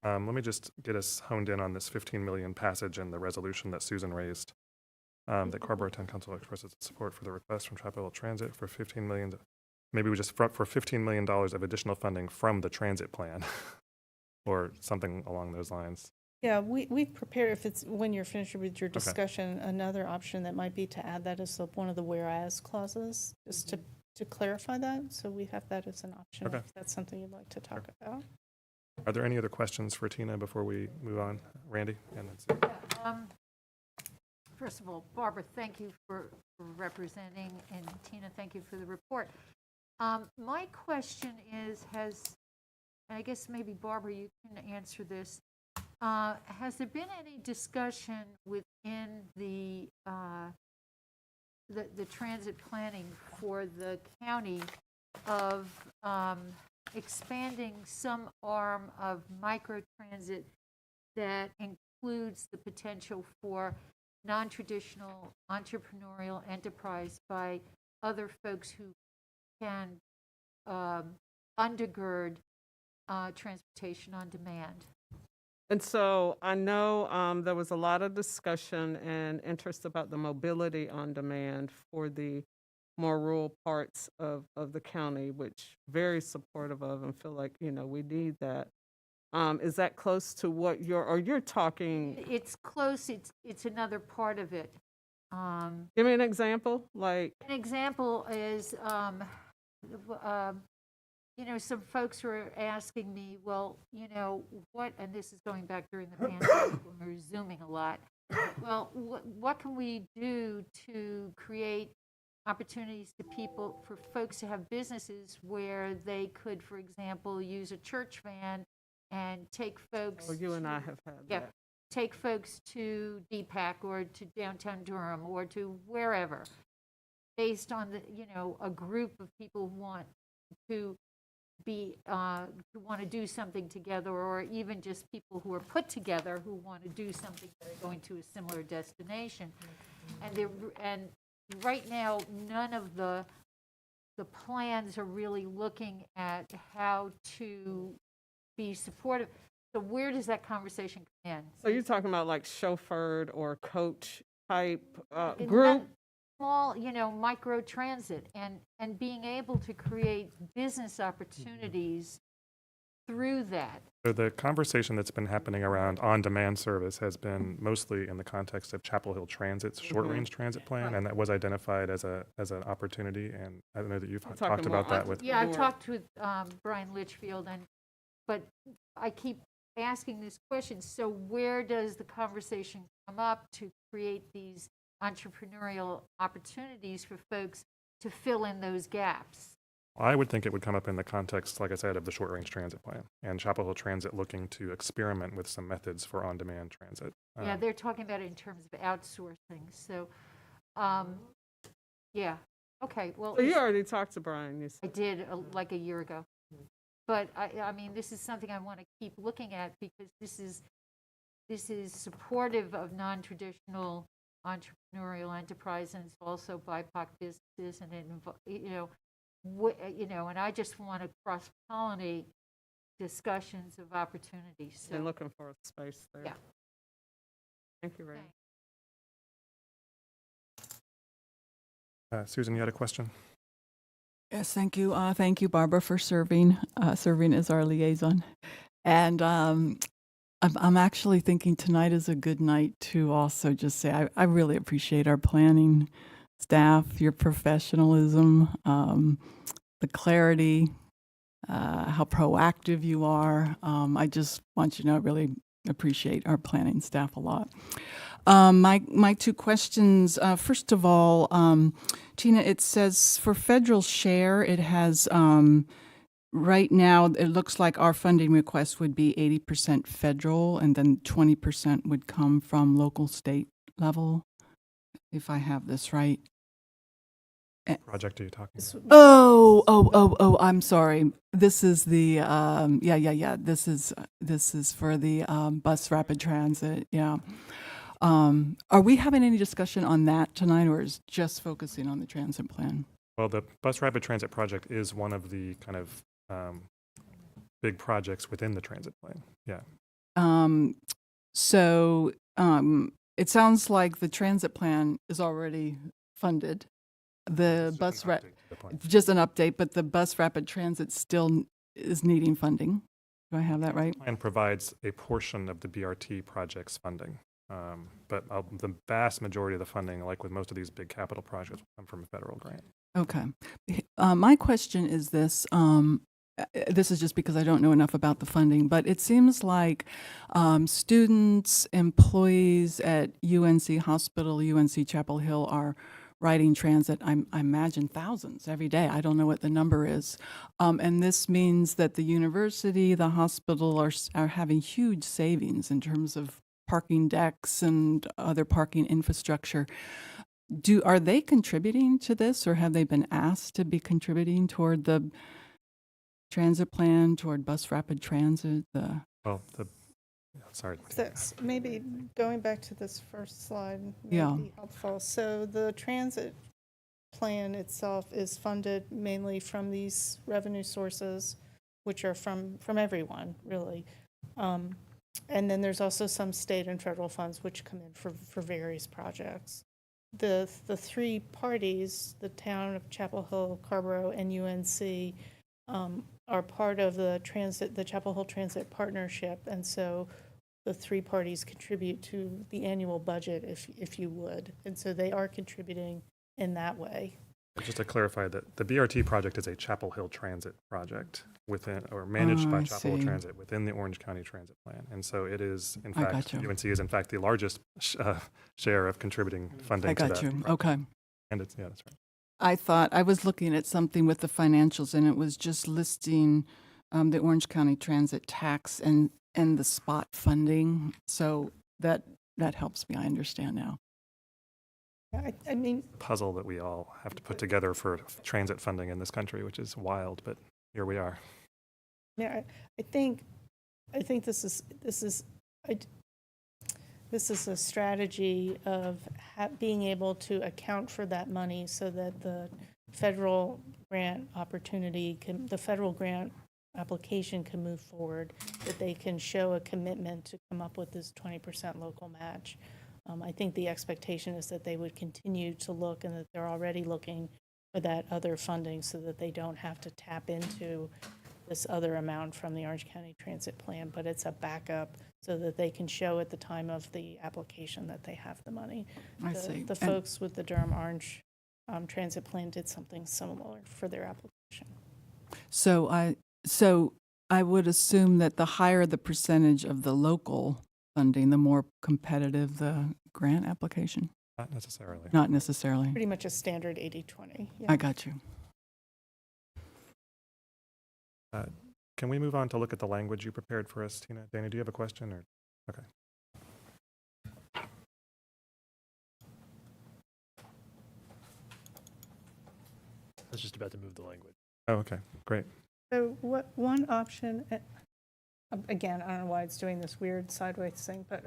Let me just get us honed in on this 15 million passage and the resolution that Susan raised. That Carrboro Town Council expresses support for the request from Chapel Hill Transit for 15 million. Maybe we just front for $15 million of additional funding from the transit plan, or something along those lines. Yeah, we've prepared, when you're finished with your discussion, another option that might be to add that as one of the whereas clauses, just to clarify that. So we have that as an option, if that's something you'd like to talk about. Are there any other questions for Tina before we move on? Randy? And then Sue. First of all, Barbara, thank you for representing, and Tina, thank you for the report. My question is, and I guess maybe Barbara, you can answer this. Has there been any discussion within the transit planning for the county of expanding some arm of microtransit that includes the potential for non-traditional entrepreneurial enterprise by other folks who can undergird transportation on demand? And so I know there was a lot of discussion and interest about the mobility on demand for the more rural parts of the county, which very supportive of and feel like, we need that. Is that close to what you're talking? It's close. It's another part of it. Give me an example. An example is, some folks were asking me, well, what, and this is going back during the pandemic when we were Zooming a lot. Well, what can we do to create opportunities for folks to have businesses where they could, for example, use a church van and take folks. Well, you and I have had that. Take folks to DPAC or to downtown Durham or to wherever, based on a group of people who want to do something together, or even just people who are put together who want to do something that are going to a similar destination. And right now, none of the plans are really looking at how to be supportive. So where does that conversation come in? So you're talking about chauffeured or coach type group? Small, micro transit and being able to create business opportunities through that. So the conversation that's been happening around on-demand service has been mostly in the context of Chapel Hill Transit's short-range transit plan, and that was identified as an opportunity. And I don't know that you've talked about that with. Yeah, I've talked with Brian Litchfield, but I keep asking this question. So where does the conversation come up to create these entrepreneurial opportunities for folks to fill in those gaps? I would think it would come up in the context, like I said, of the short-range transit plan and Chapel Hill Transit looking to experiment with some methods for on-demand transit. Yeah, they're talking about it in terms of outsourcing, so, yeah, okay, well. So you already talked to Brian, you I said. did, like a year ago. But I mean, this is something I want to keep looking at because this is supportive of non-traditional entrepreneurial enterprise, and it's also BIPOC businesses, and it, and I just want to cross-pollinate discussions of opportunities, so. And looking for a space there. Yeah. Thank you, Ray. Thanks. Susan, you had a question? Yes, thank you. Thank you, Barbara, for serving as our liaison. And I'm actually thinking tonight is a good night to also just say I really appreciate our planning staff, your professionalism, the clarity, how proactive you are. I just want you to know I really appreciate our planning staff a lot. My two questions. First of all, Tina, it says for federal share, it has right now, it looks like our funding request would be 80% federal, and then 20% would come from local state level, if I have this right. Project are you talking about? Oh, I'm sorry. This is the, This is for the bus rapid transit, yeah. Are we having any discussion on that tonight, or is just focusing on the transit plan? Well, the bus rapid transit project is one of the kind of big projects within the transit plan. Yeah. It sounds like the transit plan is already funded. The bus just an update, but the bus rapid transit still is needing funding. Do I have that right? And provides a portion of the BRT project's funding. But the vast majority of the funding, like with most of these big capital projects, will come from a federal grant. Okay. My question is this. This is just because I don't know enough about the funding, but it seems like students, employees at UNC Hospital, UNC Chapel Hill are riding transit, I imagine thousands every day. I don't know what the number is. And this means that the university, the hospital are having huge savings in terms of parking decks and other parking infrastructure. Are they contributing to this, or have they been asked to be contributing toward the transit plan, toward bus rapid transit? Sorry. That's maybe going back to this first slide may be helpful. So the transit plan itself is funded mainly from these revenue sources, which are from everyone, really. And then there's also some state and federal funds which come in for various projects. The three parties, the town of Chapel Hill, Carrboro, and UNC, are part of the Chapel Hill Transit Partnership, and so the three parties contribute to the annual budget, if you would, and so they are contributing in that way. Just to clarify that the BRT project is a Chapel Hill Transit project within, or managed by Chapel Hill Transit within the Orange County Transit Plan, and so it is in fact UNC is in fact the largest share of contributing funding to that. Project. Okay. And it's that's right. I thought I was looking at something with the financials, and it was just listing the Orange County Transit tax and the spot funding. So that helps me. I understand now. I mean, Puzzle that we all have to put together for transit funding in this country, which is wild, but here we are. Yeah, I think this is a strategy of being able to account for that money so that the federal grant the federal grant application can move forward, that they can show a commitment to come up with this 20% local match. I think the expectation is that they would continue to look, and that they're already looking for that other funding so that they don't have to tap into this other amount from the Orange County Transit Plan, but it's a backup so that they can show at the time of the application that they have the money. I see. The folks with the Durham Orange Transit Plan did something similar for their application. So I would assume that the higher the percentage of the local funding, the more competitive the grant application. Not necessarily. Not necessarily. Pretty much a standard 80-20. Yeah. I got you. Can we move on to look at the language you prepared for us, Tina? Danny, do you have a question? Or okay. I was just about to move the language. Oh, okay, great. So what, one option, again, I don't know why it's doing this weird sideways thing, but,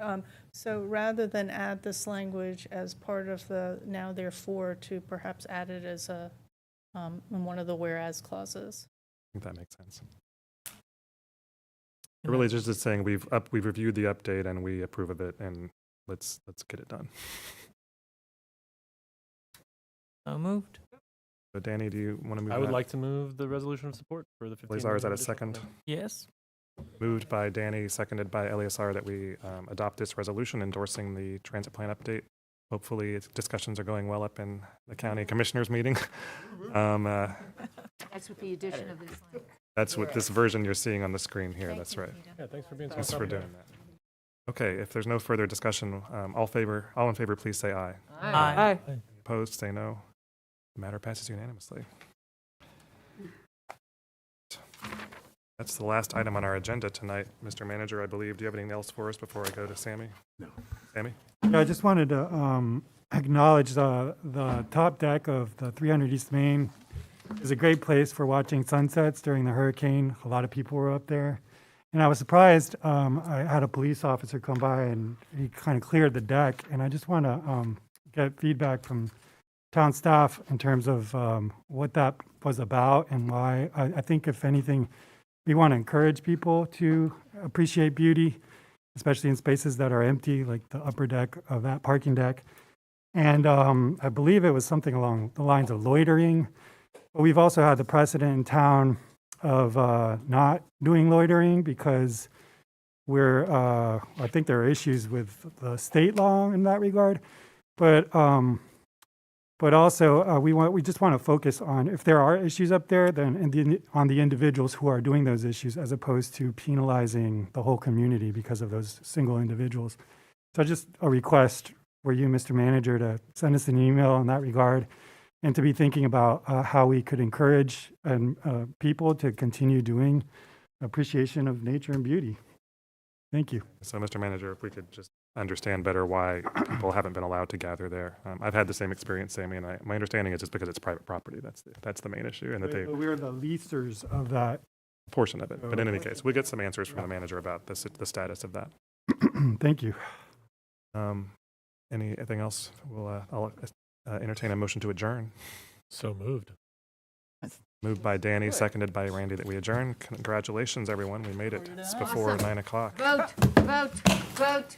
so rather than add this language as part of the now therefore, to perhaps add it as a, in one of the whereas clauses. I think that makes sense. It really just is saying we've reviewed the update and we approve of it, and let's get it done. So moved. So Danny, do you want to move? I would that? like to move the resolution of support for the 15 Eleazar, is that a million second? additional Yes. Moved by Danny, seconded by Eleazar, that we adopt this resolution endorsing the transit plan update. Hopefully, discussions are going well up in the county commissioners meeting. That's with the addition of this language. That's what this version you're seeing on the screen here. Thank That's you, right. Peter. Yeah, thanks for being so Thanks for accommodating. doing that. Okay, if there's no further discussion, all in favor, please say aye. Aye. Opposed, say no. The matter passes unanimously. That's the last item on our agenda tonight, Mr. Manager, I believe. Do you have anything else for us before I go to Sammy? No. Sammy? Yeah, I just wanted to acknowledge the top deck of the 300 East Main is a great place for watching sunsets during the hurricane. A lot of people were up there. And I was surprised, I had a police officer come by and he kind of cleared the deck. And I just want to get feedback from town staff in terms of what that was about and why. I think if anything, we want to encourage people to appreciate beauty, especially in spaces that are empty, like the upper deck of that parking deck. And I believe it was something along the lines of loitering. But we've also had the precedent in town of not doing loitering because I think there are issues with the state law in that regard. But also we just want to focus on if there are issues up there, then on the individuals who are doing those issues, as opposed to penalizing the whole community because of those single individuals. So just a request for you, Mr. Manager, to send us an email in that regard, and to be thinking about how we could encourage people to continue doing appreciation of nature and beauty. Thank you. So, Mr. Manager, if we could just understand better why people haven't been allowed to gather there. I've had the same experience, Sammy, and my understanding is it's because it's private property. That's the main issue, and that We're the leasers of that. portion of it. But in any case, we'll get some answers from the manager about the status of that. Thank you. Anything else? I'll entertain a motion to adjourn. So moved. Moved by Danny, seconded by Randy, that we adjourn. Congratulations, everyone. We made it. It's before 9 o'clock. Vote.